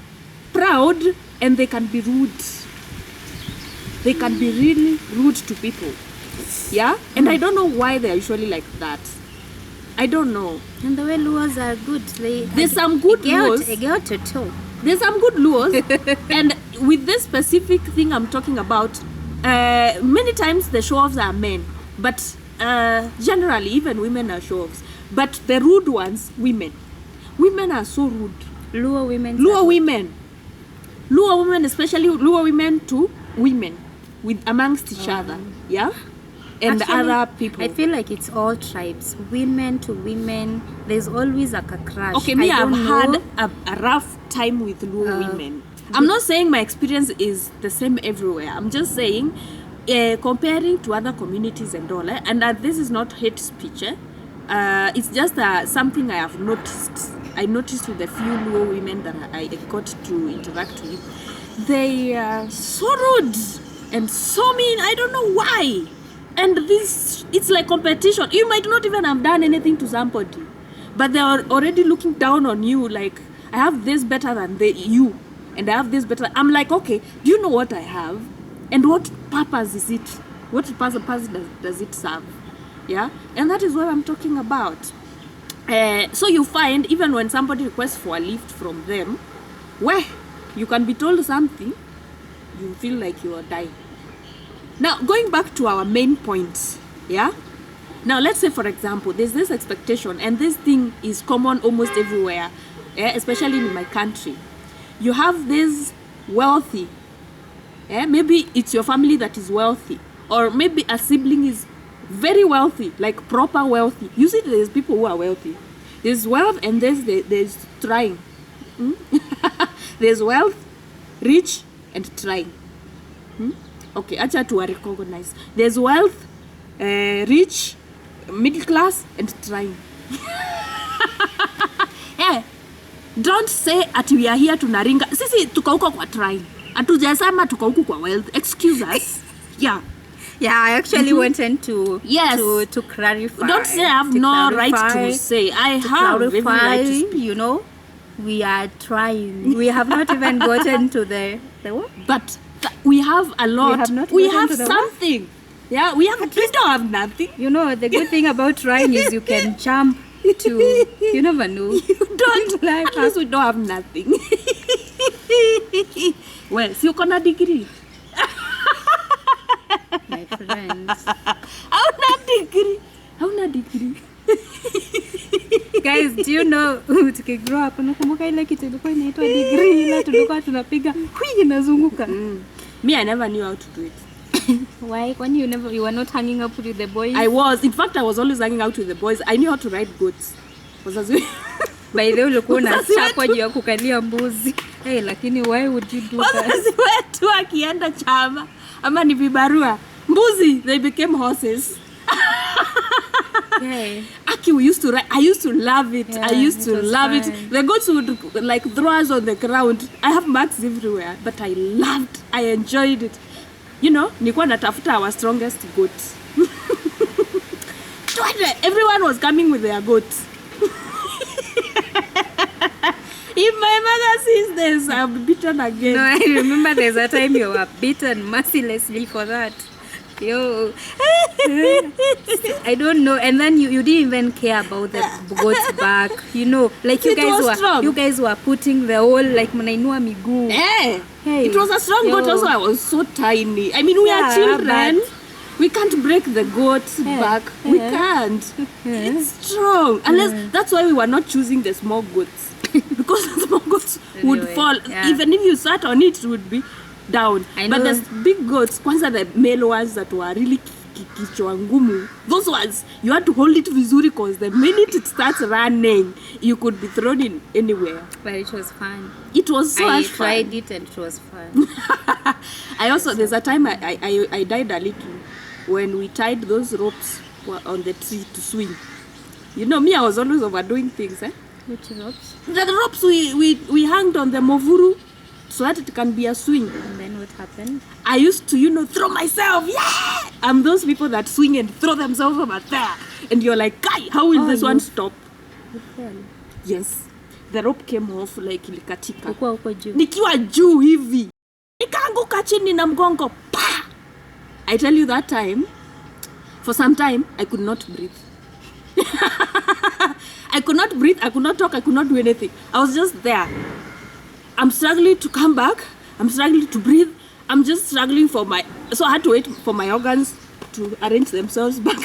proud, and they can be rude. They can be really rude to people. Yeah? And I don't know why they're usually like that. I don't know. And the way Luos are good. There's some good Luos. There's some good Luos. And with this specific thing I'm talking about, many times the show-offs are men. But generally, even women are show-offs. But the rude ones, women. Women are so rude. Luo women, especially Luo women to women, with amongst each other, yeah, and actually, other people. I feel like it's all tribes, women to women. There's always like a crush. Okay, me, I've had a rough time with Luo women. I'm not saying my experience is the same everywhere. I'm just saying, comparing to other communities and all, and this is not hate speech. It's just something I have noticed. I noticed with a few Luo women that I got to interact with. They are so rude and so mean. I don't know why. And it's like competition. You might not even have done anything to somebody, but they are already looking down on you. Like, I have this better than you, and I have this better. I'm like, okay, do you know what I have? And what purpose is it? What purpose does it serve? Yeah, and that is what I'm talking about. So you find, even when somebody requests for a lift from them, where you can be told something, you feel like you are dying. Now, going back to our main point, yeah? Now, let's say, for example, there's this expectation, and this thing is common almost everywhere, especially in my country. You have this wealthy, maybe it's your family that is wealthy, or maybe a sibling is very wealthy, like proper wealthy. You see, there's people who are wealthy. There's wealth, and there's trying. There's wealth, rich, and trying. Okay, acha to recognize. There's wealth, rich, middle class, and trying. Don't say that we are here to naringa. Sisi tuko huko kwa trying. Hatujasema tuko huko kwa wealth. Excuse us. Yeah. Yeah, I actually wanted to clarify. Don't say I have no right to say. I have every right to speak. You know, we are trying. We have not even gotten to the what? But we have a lot. We have something. Yeah, we don't have nothing. You know, the good thing about trying is you can jump to, you never know. You don't. Like At least we don't have nothing. Well, si uko na degree. My friends. Hauna degree. Guys, do you know tukigrow up nakumbuka ile kitu ilikuwa inaitwa degree, ila tulikuwa tunapiga hui inazunguka. Me, I never knew how to do it. Why? When you were not hanging up with the boys? I was. In fact, I was always hanging out with the boys. I knew how to ride goats. By the way, ulikuwa unachapwa juu ya kukalia mbuzi. Hey, lakini why would you do that? Wazazi wetu akienda chama ama ni vibarua mbuzi, they became horses. Yeah. Aki, we used to ride. I used to love it. Yeah, I used to it was love fun. it. The goats would like throw us on the ground. I have marks everywhere, but I enjoyed it. You know, nilikuwa natafuta our strongest goat. Everyone was coming with their goats. If my mother sees this, I'm beaten again. No, I remember there's a time you were beaten mercilessly for that. Yo, I don't know. And then you didn't even care about the goat's back. You know, like you guys were putting the whole like mnainua miguu. Hey, Hey, it was a strong goat. Also, I was so tiny. I mean, we are children. We can't break the goat's back. We can't. It's strong. Unless that's why we were not choosing the small goats. Because the small goats would fall. Yeah. Even if you sat on it, it would be down. I know. But the big goats, kwanza the male ones that were really kichwa ngumu, those ones, you had to hold it vizuri because the minute it starts running, you could be thrown in anywhere. But it was fun. It was so much fun. I tried it and it was fun. There's a time I died a little when we tied those ropes on the tree to swing. You know, me, I was always overdoing things, eh? Which ropes? The ropes we hanged on the movuru so that it can be a swing. And then what happened? I used to, throw myself. Yeah! I'm those people that swing and throw themselves over there. And you're like, Kai, how will this one stop? You fell. Yes. The rope came off like ilikatika. Uko juu. Nikiwa juu hivi. Nikaanguka chini na mgongo. Pa! I tell you that time, for some time, I could not breathe. I could not breathe, I could not talk, I could not do anything. I was just there. I'm struggling to come back. I'm struggling to breathe. I'm just struggling so I had to wait for my organs to arrange themselves back.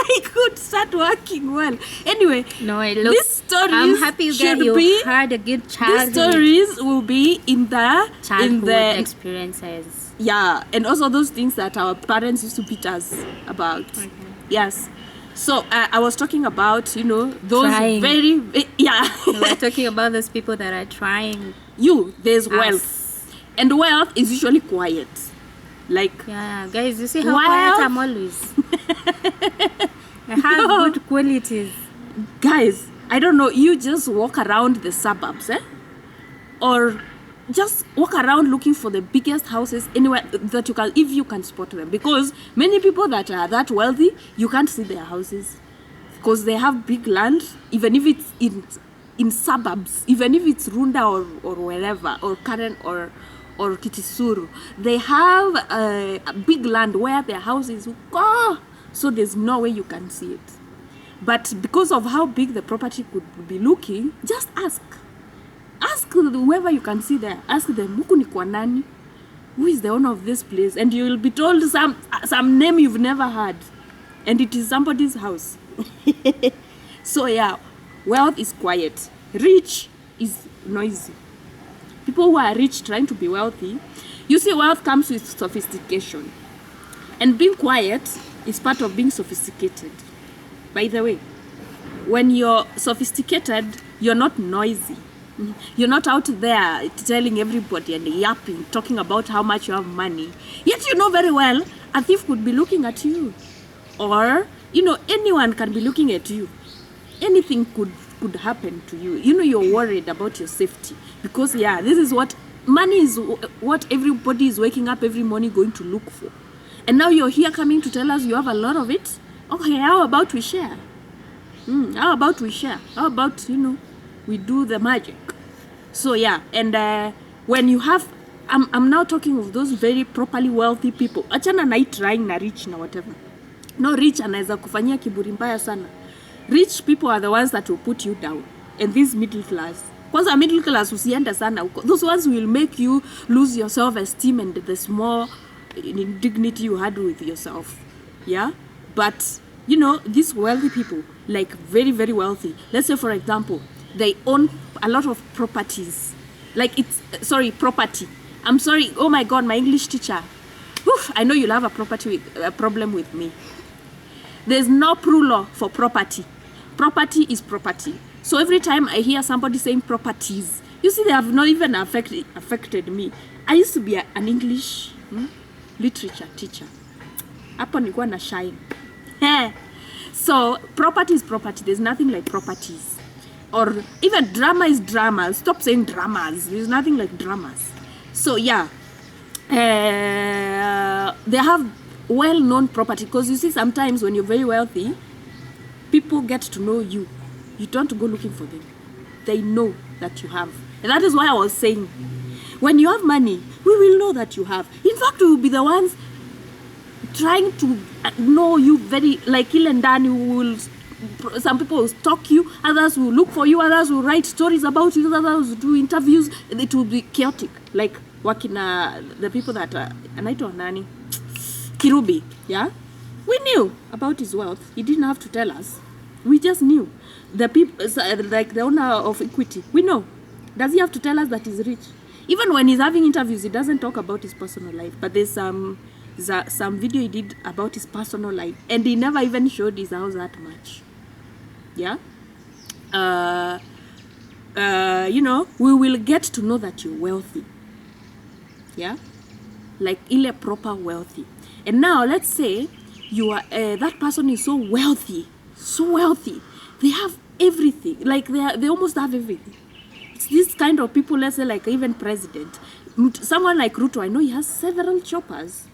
They could start working well. Anyway, these stories I'm happy you had a good childhood. These stories will be in the childhood experiences. Yeah, and also those things that our parents used to beat us about. Okay. Yes. So I was talking about, those trying. yeah. We're talking about those people that are trying. There's wealth. And wealth is usually quiet. Like, yeah, guys, you see how quiet I'm always. I have good qualities. Guys, I don't know, you just walk around the suburbs, or just walk around looking for the biggest houses anywhere that if you can spot them, because many people that are that wealthy, you can't see their houses because they have big land, even if it's in suburbs, even if it's Runda or wherever, or Karen or Kitisuru, they have a big land where their houses go, so there's no way you can see it. But because of how big the property could be looking, just ask whoever you can see there. Ask them, huku ni kwa nani? Who is the owner of this place? And you will be told some name you've never heard, and it is somebody's house. So yeah, wealth is quiet. Rich is noisy. People who are rich trying to be wealthy, you see, wealth comes with sophistication, and being quiet is part of being sophisticated. By the way, when you're sophisticated, you're not noisy. You're not out there telling everybody and yapping, talking about how much you have money. Yet you know very well a thief could be looking at you. Or, anyone can be looking at you. Anything could happen to you. You're worried about your safety. Because, this is money is what everybody is waking up every morning going to look for. And now you're here coming to tell us you have a lot of it. Okay, how about we share? How about we share? How about, we do the magic? So and when you have I'm now talking of those very properly wealthy people. Achana na trying na rich na whatever. No, rich anaweza kufanyia kiburi mbaya sana. Rich people are the ones that will put you down. And this middle class. Kwanza middle class usiende sana huko. Those ones will make you lose your self-esteem and the small indignity you had with yourself. Yeah? But, you know, these wealthy people, like very, very wealthy. Let's say, for example, they own a lot of properties. Like property. I'm sorry. Oh my God, my English teacher. Oof, I know you'll have a problem with me. There's no pro law for property. Property is property. So every time I hear somebody saying properties, you see, they have not even affected me. I used to be an English literature teacher. Hapo nilikuwa na shine. So property is property. There's nothing like properties. Or even drama is drama. Stop saying dramas. There's nothing like dramas. So yeah, they have well-known property, because you see, sometimes when you're very wealthy, people get to know you. You don't go looking for them. They know that you have. And that is why I was saying, when you have money, we will know that you have. In fact, we will be the ones trying to know you very, like Ilendani, who will, some people will stalk you, others will look for you, others will write stories about you, others will do interviews. It will be chaotic, like wakina, the people that anaitwa nani, Kirubi, yeah? We knew about his wealth. He didn't have to tell us. We just knew. The people, like the owner of Equity, we know. Does he have to tell us that he's rich? Even when he's having interviews, he doesn't talk about his personal life. But there's some video he did about his personal life, and he never even showed his house that much. Yeah? You know, we will get to know that you're wealthy. Yeah? Like ile proper wealthy. And now let's say you are that person is so wealthy. They have everything. Like they almost have everything. It's this kind of people, let's say, like even president. Someone like Ruto, I know he has several choppers.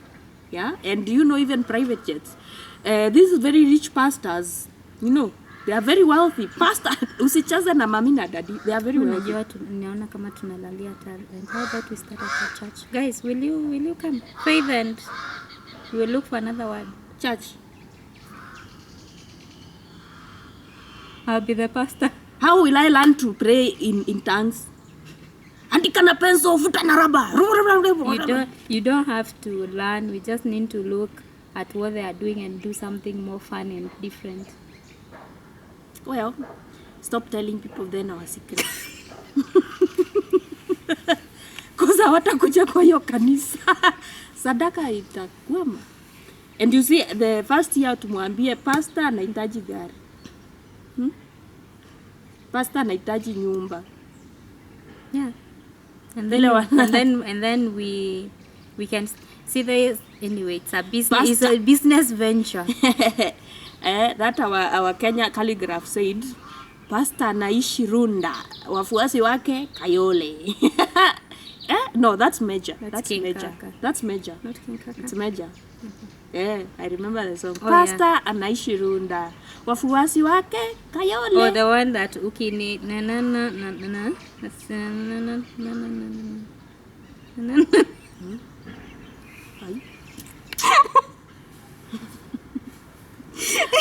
Yeah? And you know, even private jets. These very rich pastors, you know, they are very wealthy. Pastor, usichaze na mami na daddy. They are very wealthy. Naona kama tunalalia talent. How about we start at the church? Guys, will you come? Faith, and we will look for another one. Church. I'll be the pastor. How will I learn to pray in tongues? Andika pencil, futa na raba. You don't have to learn. We just need to look at what they are doing and do something more fun and different. Well, stop telling people then our secret. Because hawatakuja kwa hiyo kanisa. Sadaka itakwama. And you see, the first year tumwambie pastor anahitaji gari. Pastor anahitaji nyumba. Yeah. And then we can see this anyway. It's a business. It's a business venture. That our Kenya calligraph said, pastor anaishi Runda, wafuasi wake Kayole. No, that's major. That's major. Kaka. That's major. Not King Kaka. It's major. Mm-hmm. Yeah, I remember the song. Oh, pastor yeah. anaishi Runda, wafuasi wake Kayole. Oh, the one that ukini na na na na na that's na na na na na na.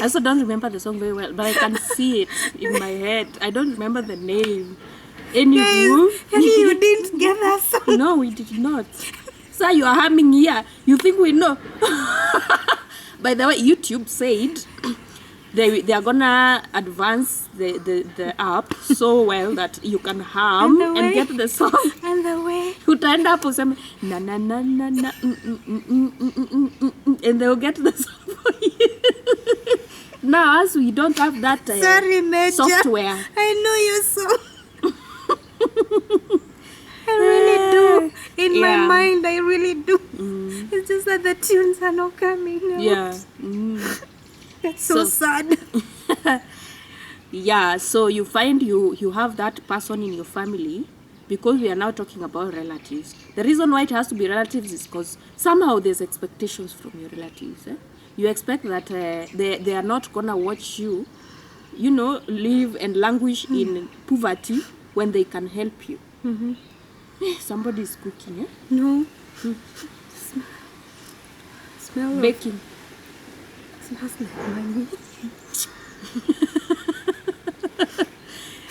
I also don't remember the song very well, but I can see it in my head. I don't remember the name. Anywho, You didn't get that song. no, we did not. So you are humming here. You think we know? By the way, YouTube said they are gonna advance the app so well that you can hum and get the song. And the way. Utaenda hapo useme na na na na na and they'll get the song for you. Now, as we don't have that Sorry, Major. software. I know you so. I really do. In my mind, I really do. It's just that the tunes are not coming out. Yeah. That's so sad. Yeah, so you find you have that person in your family, because we are now talking about relatives. The reason why it has to be relatives is because somehow there's expectations from your relatives. You expect that they are not gonna watch you, you know, live and languish in poverty when they can help you. Somebody is cooking, eh? No. Smell of, Baking. smells like money.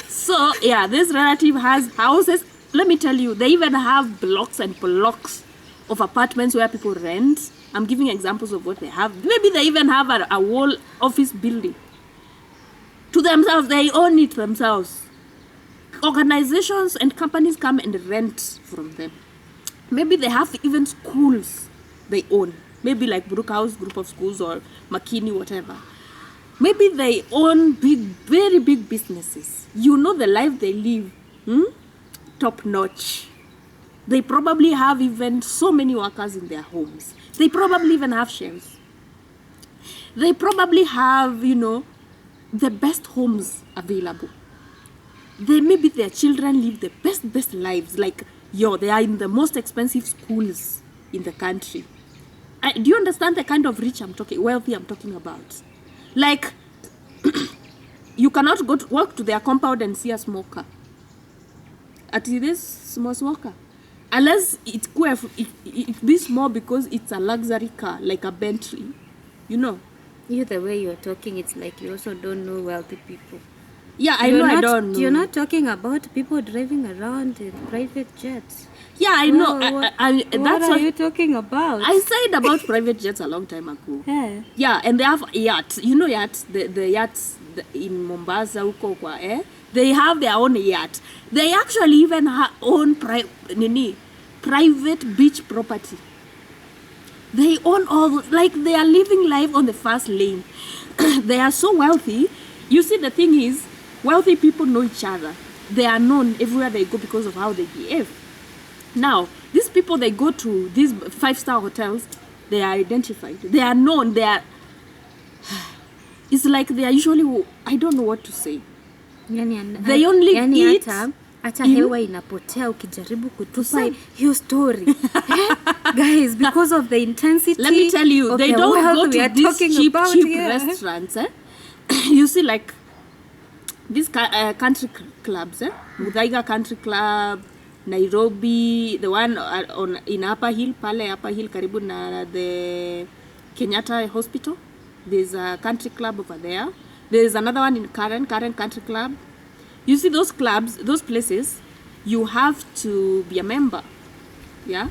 So, yeah, this relative has houses. Let me tell you, they even have blocks and blocks of apartments where people rent. I'm giving examples of what they have. Maybe they even have a whole office building to themselves. They own it themselves. Organizations and companies come and rent from them. Maybe they have even schools they own. Maybe like Brookhouse Group of Schools or McKinney, whatever. Maybe they own big, very big businesses. You know the life they live, top notch. They probably have even so many workers in their homes. They probably even have chefs. They probably have, the best homes available. Maybe their children live the best lives. Like, they are in the most expensive schools in the country. Do you understand the kind of wealthy I'm talking about? Like, you cannot go to walk to their compound and see a smoker. At this small smoker. Unless it be small because it's a luxury car, like a Bentley. You, the way you're talking, it's like you also don't know wealthy people. Yeah, I don't know. You're not talking about people driving around in private jets. Yeah, I know. What are you talking about? I said about private jets a long time ago. Yeah. Yeah, and they have yachts. You know yachts? The yachts in Mombasa, huko kwa, they have their own yacht. They actually even own private beach property. They own like they are living life on the fast lane. They are so wealthy. You see, the thing is, wealthy people know each other. They are known everywhere they go because of how they behave. Now, these people, they go to these 5-star hotels, they are identified. They are known. It's like they are usually, I don't know what to say. They only eat. Hata hewa inapotea ukijaribu kutupa hiyo story. Guys, because of the intensity. Let me tell you, they don't go to these cheap restaurants. You see, like these country clubs, Muthaiga Country Club, Nairobi, the one in Upper Hill, karibu na the Kenyatta Hospital. There's a country club over there. There's another one in Karen Country Club. You see, those clubs, those places, you have to be a member. Yeah?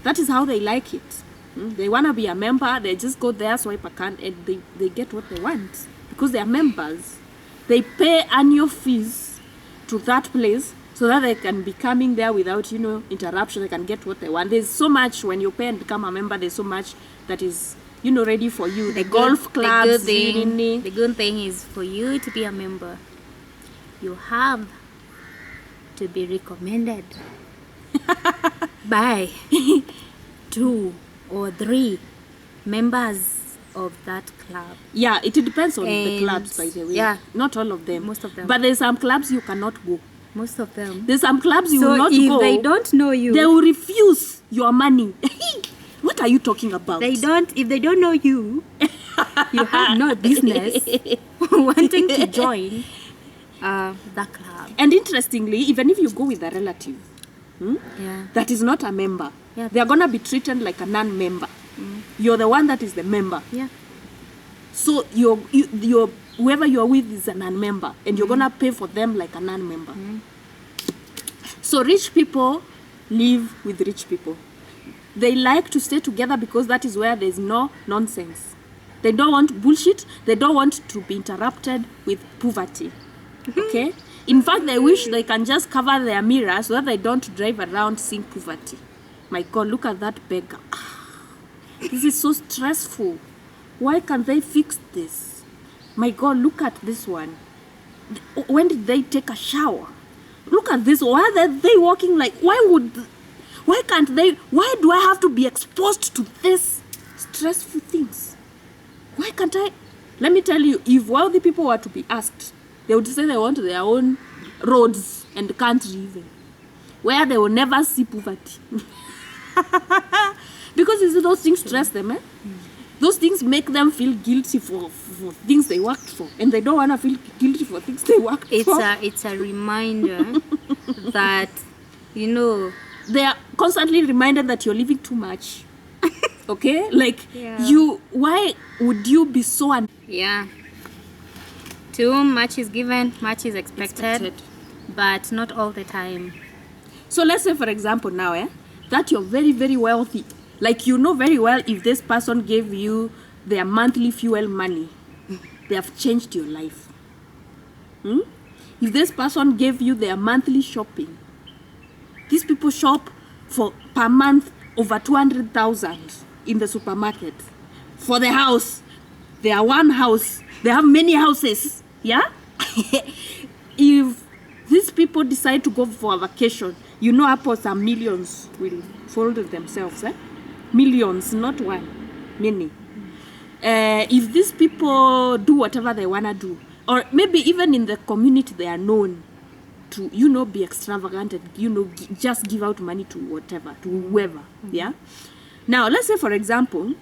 That is how they like it. They want to be a member. They just go there, swipe a card, and they get what they want. Because they are members. They pay annual fees to that place so that they can be coming there without, interruption. They can get what they want. There's so much, when you pay and become a member, there's so much that is, ready for you. The golf clubs. The good thing is for you to be a member, you have to be recommended by 2 or 3 members of that club. Yeah, it depends on the clubs, by the way. Yeah. Not all of them. Most of them. But there's some clubs you cannot go. Most of them. There's some clubs you will not go. go. So if they don't know you, they will refuse your money. What are you talking about? If they don't know you, you have no business wanting to join the club. And interestingly, even if you go with a relative that is not a member, they are going to be treated like a non-member. You're the one that is the member. Yeah. So you're whoever you're with is a non-member, and you're going to pay for them like a non-member. So rich people live with rich people. They like to stay together because that is where there's no nonsense. They don't want bullshit. They don't want to be interrupted with poverty. Okay? In fact, they wish they can just cover their mirror so that they don't drive around seeing poverty. My God, look at that beggar. This is so stressful. Why can't they fix this? My God, look at this one. When did they take a shower? Look at this. Why are they walking like... Why can't they... Why do I have to be exposed to this stressful things? Why can't I... Let me tell you, if wealthy people were to be asked, they would say they want their own roads and country even, where they will never see poverty. Because you see, those things stress them, Those things make them feel guilty for things they worked for, and they don't want to feel guilty for things they worked for. It's a reminder that, they are constantly reminded that you're living too much. Okay, like Yeah. why would you be so Yeah. Too much is given, much is expected, but not all the time. So let's say, for example, now, that you're very, very wealthy. Like, you know very well if this person gave you their monthly fuel money, they have changed your life. If this person gave you their monthly shopping, these people shop for per month over 200,000 in the supermarket. For the house, they are one house. They have many houses. Yeah? If these people decide to go for a vacation, you know, upwards some millions will fold themselves. Millions, not one, many. If these people do whatever they want to do, or maybe even in the community they are known to, you know, be extravagant and, you know, just give out money to whatever, to whoever. Yeah? Now, let's say, for example,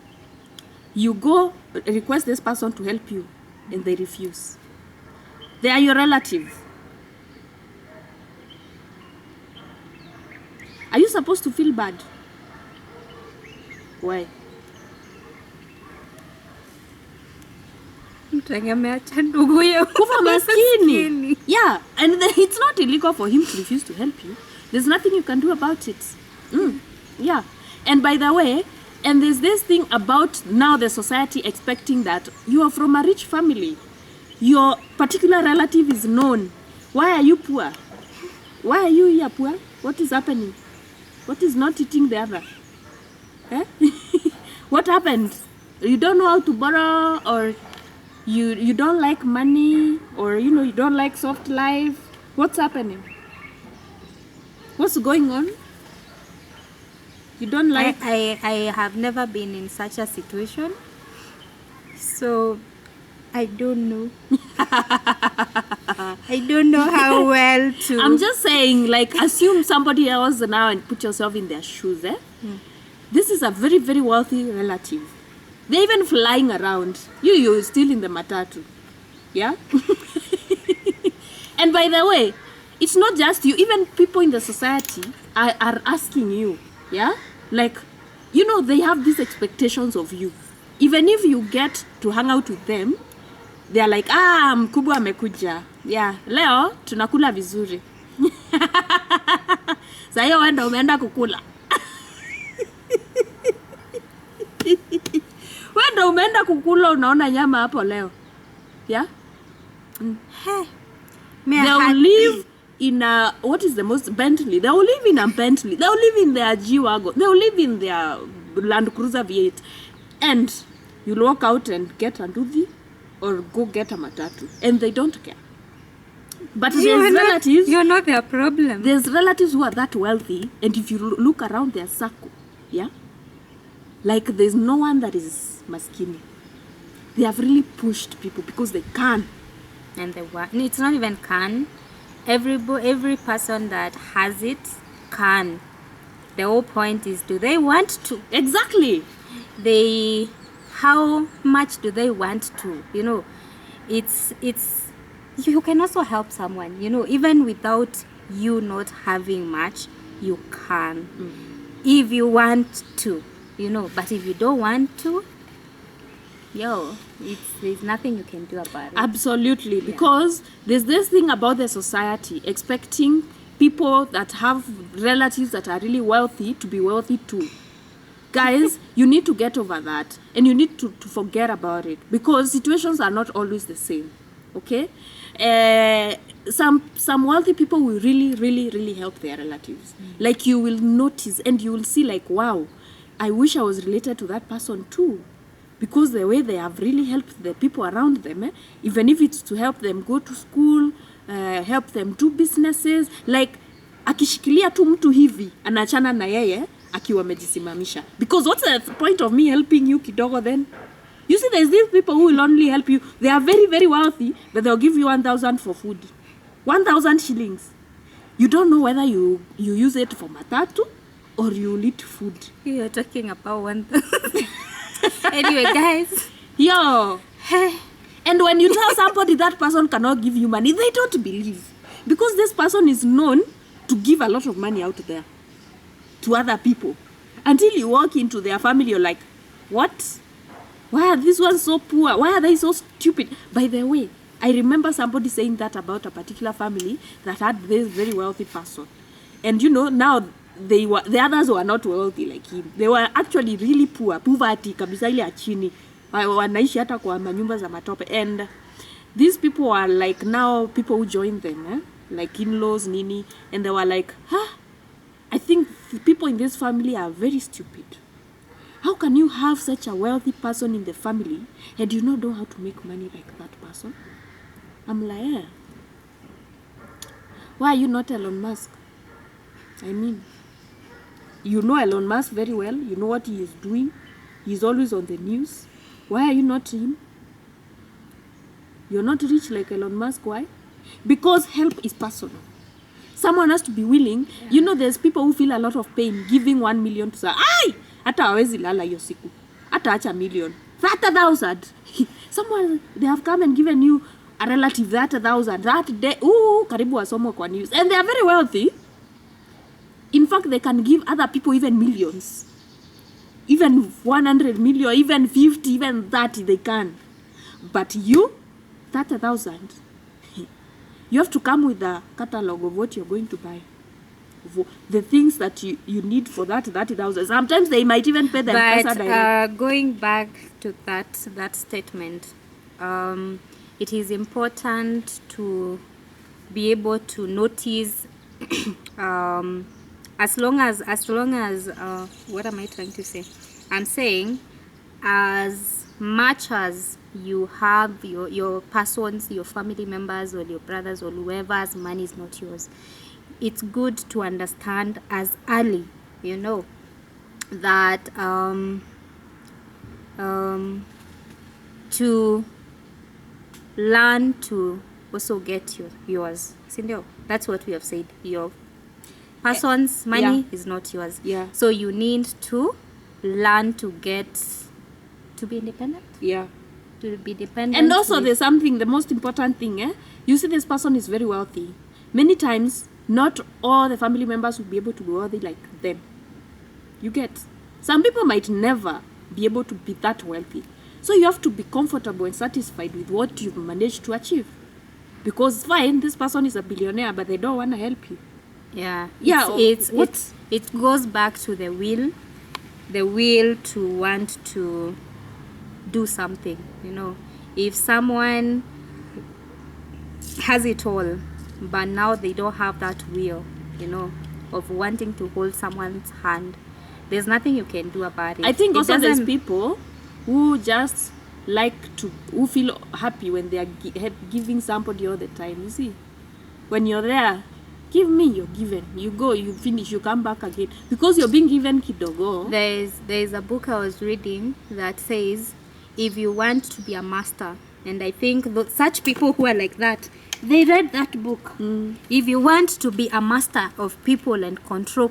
you go request this person to help you and they refuse. They are your relative. Are you supposed to feel bad? Why? Mtegemeacha nduguye Kufa maskini. Yeah, and it's not illegal for him to refuse to help you. There's nothing you can do about it. Yeah. And by the way, and there's this thing about now the society expecting that you are from a rich family. Your particular relative is known. Why are you poor? Why are you here poor? What is happening? What is not eating the other? What happened? You don't know how to borrow, or you don't like money, or, you know, you don't like soft life. What's happening? What's going on? You don't like... I have never been in such a situation, so I don't know. I don't know how well to... I'm just saying, like, assume somebody else now and put yourself in their shoes. This is a very, very wealthy relative. They're even flying around. You're still in the matatu. Yeah? And by the way, it's not just you. Even people in the society are asking you. Yeah? Like, you know, they have these expectations of you. Even if you get to hang out with them, they are like, mkubwa amekuja. Yeah, leo tunakula vizuri. Sasa wenda umeenda kukula. Wenda umeenda kukula, unaona nyama hapo leo. Yeah? They'll live in a, what is the most, Bentley. They'll live in a Bentley. They'll live in their G-Wagon. They'll live in their Land Cruiser V8. And you'll walk out and get a nduthi or go get a matatu. And they don't care. But there's relatives... You're not their problem. There's relatives who are that wealthy, and if you look around their circle, yeah? Like, there's no one that is maskini. They have really pushed people because they can. And it's not even can. Every person that has it can. The whole point is, do they want to? Exactly. How much do they want to? You know, it's you can also help someone, you know, even without you not having much, you can. If you want to, you know, but if you don't want to, there's nothing you can do about it. Absolutely. Yeah. Because there's this thing about the society expecting people that have relatives that are really wealthy to be wealthy too. Guys, you need to get over that, and you need to forget about it, because situations are not always the same. Okay? Some wealthy people will really, really, really help their relatives. Like, you will notice and you will see, like, wow, I wish I was related to that person too. Because the way they have really helped the people around them, even if it's to help them go to school, help them do businesses, like, akishikilia tu mtu hivi, anachana na yeye, akiwa amejisimamisha. Because what's the point of me helping you kidogo then? You see, there's these people who will only help you. They are very, very wealthy, but they'll give you 1,000 for food. 1,000 shillings. You don't know whether you use it for matatu or you eat food. You're talking about 1,000. Anyway, guys. Yo. And when you tell somebody that person cannot give you money, they don't believe. Because this person is known to give a lot of money out there. to other people. Until you walk into their family, you're like, what? Why are these ones so poor? Why are they so stupid? By the way, I remember somebody saying that about a particular family that had this very wealthy person. And you know, now the others were not wealthy like him. They were actually really poor. Poverty kabisa ile ya chini. Wanaishi hata kwa manyumba za matope. And these people are like now people who join them, like in-laws, nini. And they were like, I think the people in this family are very stupid. How can you have such a wealthy person in the family and you not know how to make money like that person? I'm like, why are you not Elon Musk? I mean, you know Elon Musk very well. You know what he is doing. He's always on the news. Why are you not him? You're not rich like Elon Musk. Why? Because help is personal. Someone has to be willing. Yeah. You know, there's people who feel a lot of pain giving 1 million to say, "Ay, hata hawezi lala hiyo siku. Hata acha million. 30,000." Someone, they have come and given you a relative 30,000 that day. Ooh, karibu wasomwe kwa news. And they are very wealthy. In fact, they can give other people even millions. Even 100 million, even 50, even 30, they can. But you, 30,000. You have to come with a catalog of what you're going to buy. The things that you need for that 30,000. Sometimes they might even pay them. But going back to that statement, it is important to be able to notice as long as what am I trying to say? I'm saying as much as you have your persons, your family members or your brothers or whoever's money is not yours, it's good to understand as early, you know, that to learn to also get yours. Sindio? That's what we have said. Your person's money is not yours. Yeah. So you need to learn to be independent. Yeah. To be dependent. And also there's something, the most important thing, you see this person is very wealthy. Many times, not all the family members will be able to be wealthy like them. You get? Some people might never be able to be that wealthy. So you have to be comfortable and satisfied with what you've managed to achieve. Because fine, this person is a billionaire, but they don't want to help you. Yeah. Yeah. It goes back to the will to want to do something, you know. If someone has it all, but now they don't have that will, you know, of wanting to hold someone's hand, there's nothing you can do about it. I think also there's people who just who feel happy when they are giving somebody all the time. You see, when you're there, give me, you're given. You go, you finish, you come back again. Because you're being given kidogo. There's a book I was reading that says, if you want to be a master, and I think such people who are like that, they read that book. If you want to be a master of people and control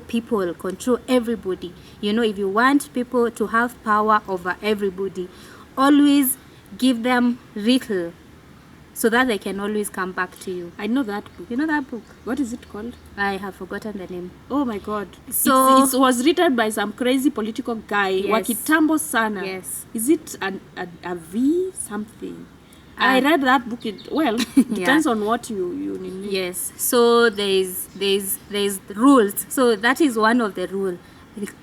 everybody, you know, if you want people to have power over everybody, always give them little so that they can always come back to you. I know that book. You know that book? What is it called? I have forgotten the name. Oh my God. So it was written by some crazy political guy. Yes. Wakitambo Sana. Yes. Is it a V something? I read that book. Depends on what you need. Yes. So there's rules. So that is one of the rules.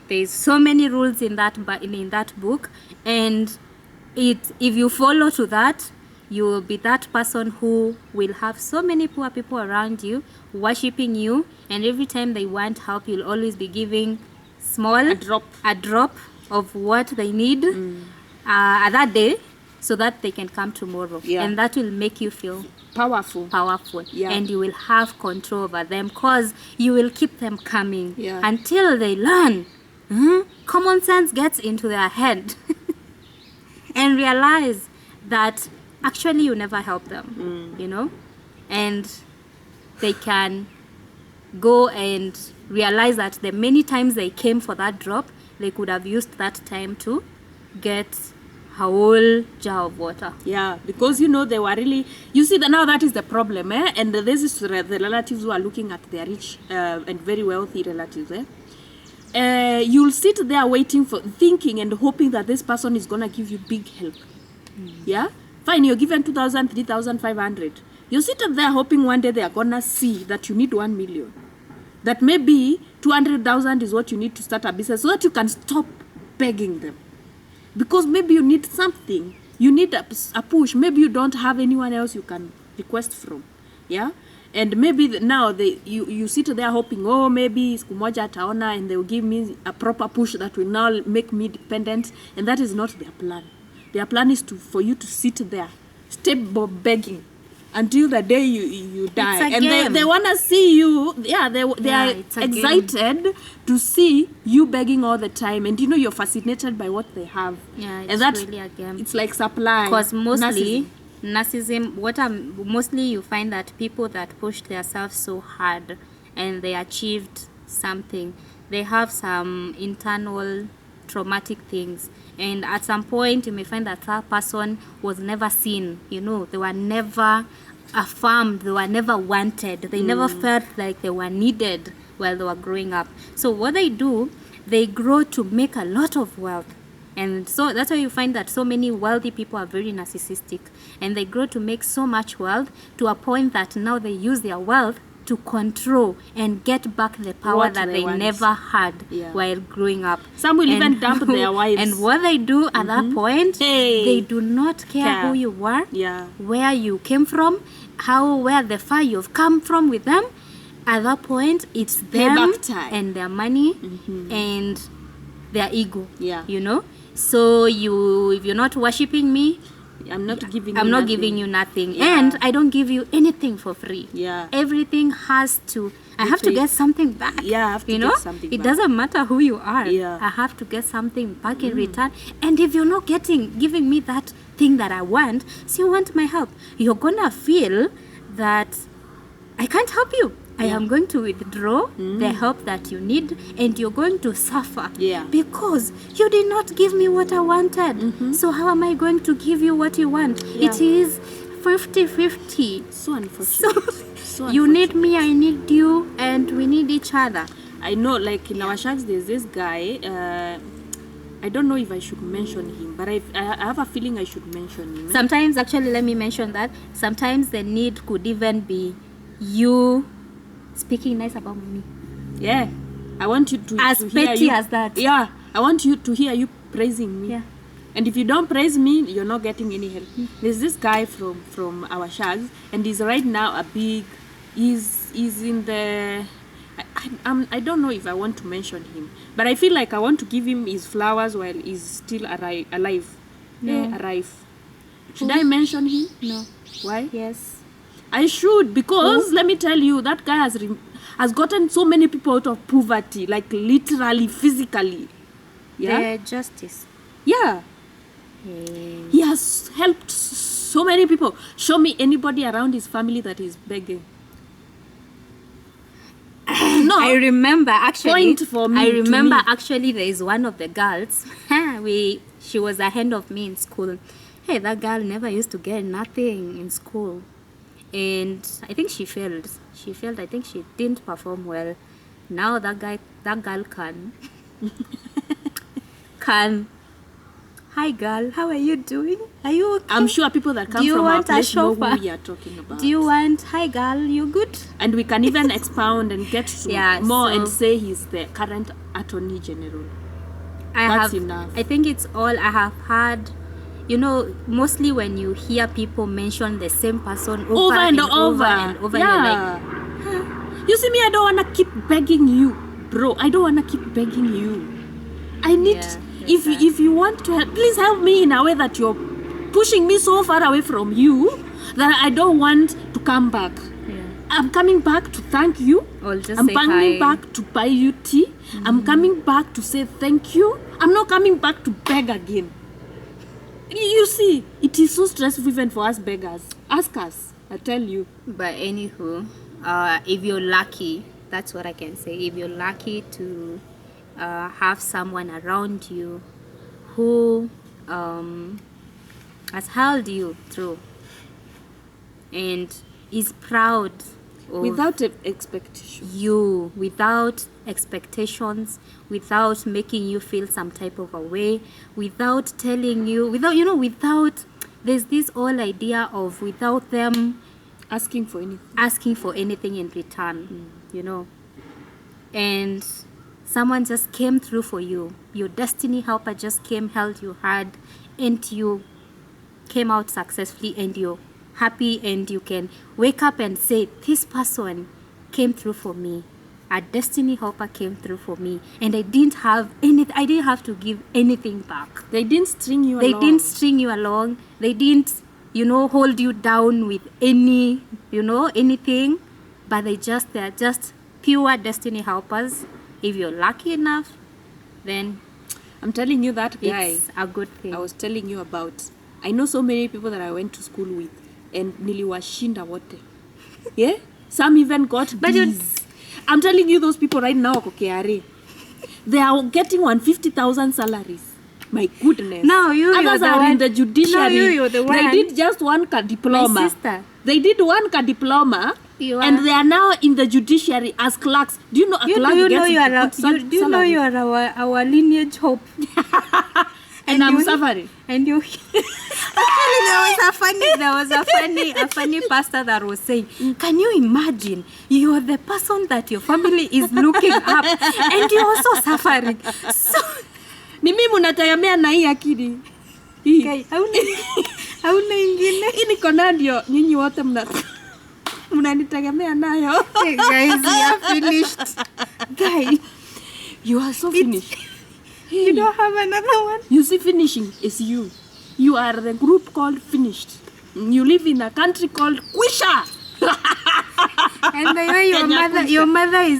There's so many rules in that book, and if you follow to that, you will be that person who will have so many poor people around you worshipping you, and every time they want help, you'll always be giving a drop of what they need at that day, so that they can come tomorrow. Yeah. And that will make you feel powerful. Yeah. And you will have control over them, because you will keep them coming until they learn. Common sense gets into their head and realize that actually you never help them, you know, and they can go and realize that the many times they came for that drop, they could have used that time to get a whole jar of water. Yeah, because, you know, they were really, you see, now that is the problem, and this is the relatives who are looking at their rich and very wealthy relatives, you'll sit there waiting for, thinking and hoping that this person is gonna give you big help. Yeah, fine, you're given 2,000, 3,500. You're sitting there hoping one day they are gonna see that you need 1 million, that maybe 200,000 is what you need to start a business, so that you can stop begging them, because maybe you need something, you need a push, maybe you don't have anyone else you can request from. Yeah, and maybe now you sit there hoping, oh, maybe siku moja ataona and they will give me a proper push that will now make me dependent, and that is not their plan. Their plan is for you to sit there, step begging until the day you die. And they want to see you. Yeah, they are excited to see you begging all the time, and you're fascinated by what they have. Yeah, it's and that really a game. It's like supply. Because mostly narcissism, mostly you find that people that push themselves so hard and they achieved something, they have some internal traumatic things, and at some point you may find that person was never seen. They were never affirmed, they were never wanted, they never felt like they were needed while they were growing up. So what they do, they grow to make a lot of wealth. And so that's why you find that so many wealthy people are very narcissistic, and they grow to make so much wealth to a point that now they use their wealth to control and get back the power What that they they want. never had while growing up. Some will even dump their wives. And what they do at that point, Hey. they do not care who you were, Yeah. where you came from, where the far you've come from with them. At that point, it's them Payback time. and their money and their ego. Yeah. So if you're not worshiping me, I'm not giving I'm you not nothing. giving you nothing. Yeah. And I don't give you anything for free. Yeah. Everything has to, I have to paid. get something back. Yeah, I have to you get know, something it back. doesn't matter who you are. Yeah. I have to get something back in return. And if you're not giving me that thing that I want, so you want my help, you're gonna feel that I can't help you. I am going to withdraw the help that you need, and you're going to suffer. Yeah. Because you did not give me what I wanted. So how am I going to give you what you want? Yeah. It is 50-50. So unfortunate. So you need me, I need you, and we need each other. I know, like in our sharks, there's this guy. I don't know if I should mention him, but I have a feeling I should mention him. Sometimes, actually, let me mention that sometimes the need could even be you speaking nice about me. Yeah, I want you to As to hear petty you, as that. Yeah, I want you to hear you praising me. Yeah. And if you don't praise me, you're not getting any help. There's this guy from our shags, and he's right now a big. He's in the. I don't know if I want to mention him, but I feel like I want to give him his flowers while he's still alive. No. Alive. Should I mention him? No. Why? Yes. I should, because let me tell you, that guy has gotten so many people out of poverty, like literally, physically. Yeah. The justice. Yeah. Hey. He has helped so many people. Show me anybody around his family that is begging. No. I remember actually. Point for me, I to remember me. actually there is one of the girls. She was ahead of me in school. Hey, that girl never used to get nothing in school, and I think she failed. I think she didn't perform well. Now that girl can. Hi girl, how are you doing? Are you okay? I'm sure people that come Do you from our want a place know chauffeur? who we are talking about. Do you want? Hi girl, you good? And we can even expound and get to Yeah, more so- and say he's the current Attorney General. I think it's all I have heard. Mostly when you hear people mention the same person over and over. and over, you're like, You see me, I don't want to keep begging you, bro. I don't want to keep begging you. I need, Yeah, if you want to help, please help me in a way that you're pushing me so far away from you that I don't want to come back. yeah. I'm coming back to thank you. Or just I'm say coming hi. back to buy you tea. I'm coming back to say thank you. I'm not coming back to beg again. You see, it is so stressful even for us beggars. Ask us, I tell you. But anywho, if you're lucky, that's what I can say. If you're lucky to have someone around you who has held you through and is proud Without expectation. you, without expectations, without making you feel some type of a way, without telling you, without there's this whole idea of without them Asking for anything in return, and someone just came through for you. Your destiny helper just came, held you hard, and you came out successfully, and you're happy, and you can wake up and say, this person came through for me. A destiny helper came through for me, and I didn't have to give anything back. They didn't string you along. They didn't hold you down with anything, but they're just pure destiny helpers. If you're lucky enough, then I'm telling you, that guy, it's a good thing. I was telling you about, I know so many people that I went to school with, and niliwashinda wote. Yeah? Some even got D's. I'm telling you, those people right now, KRA, they are getting 150,000 salaries. My goodness. Now others are in the judiciary. You're the one. They did just one diploma. My sister. They did one diploma, and they are now in the judiciary as clerks. Do you know a clerk gets good do you know you are our lineage hope? and I'm suffering. And you actually there was a funny pastor that was saying, can you imagine you are the person that your family is looking up and you're also suffering? So ni mimi mnataямea na hii akili hii. Hauna ingine. Hii niko nayo, nyinyi wote mnanitegemea nayo. Hey guys, we are finished. Guys, you are so finished. You don't have another one. You see, finishing is you. You are the group called Finished. You live in a country called Kwisha. And the way your mother is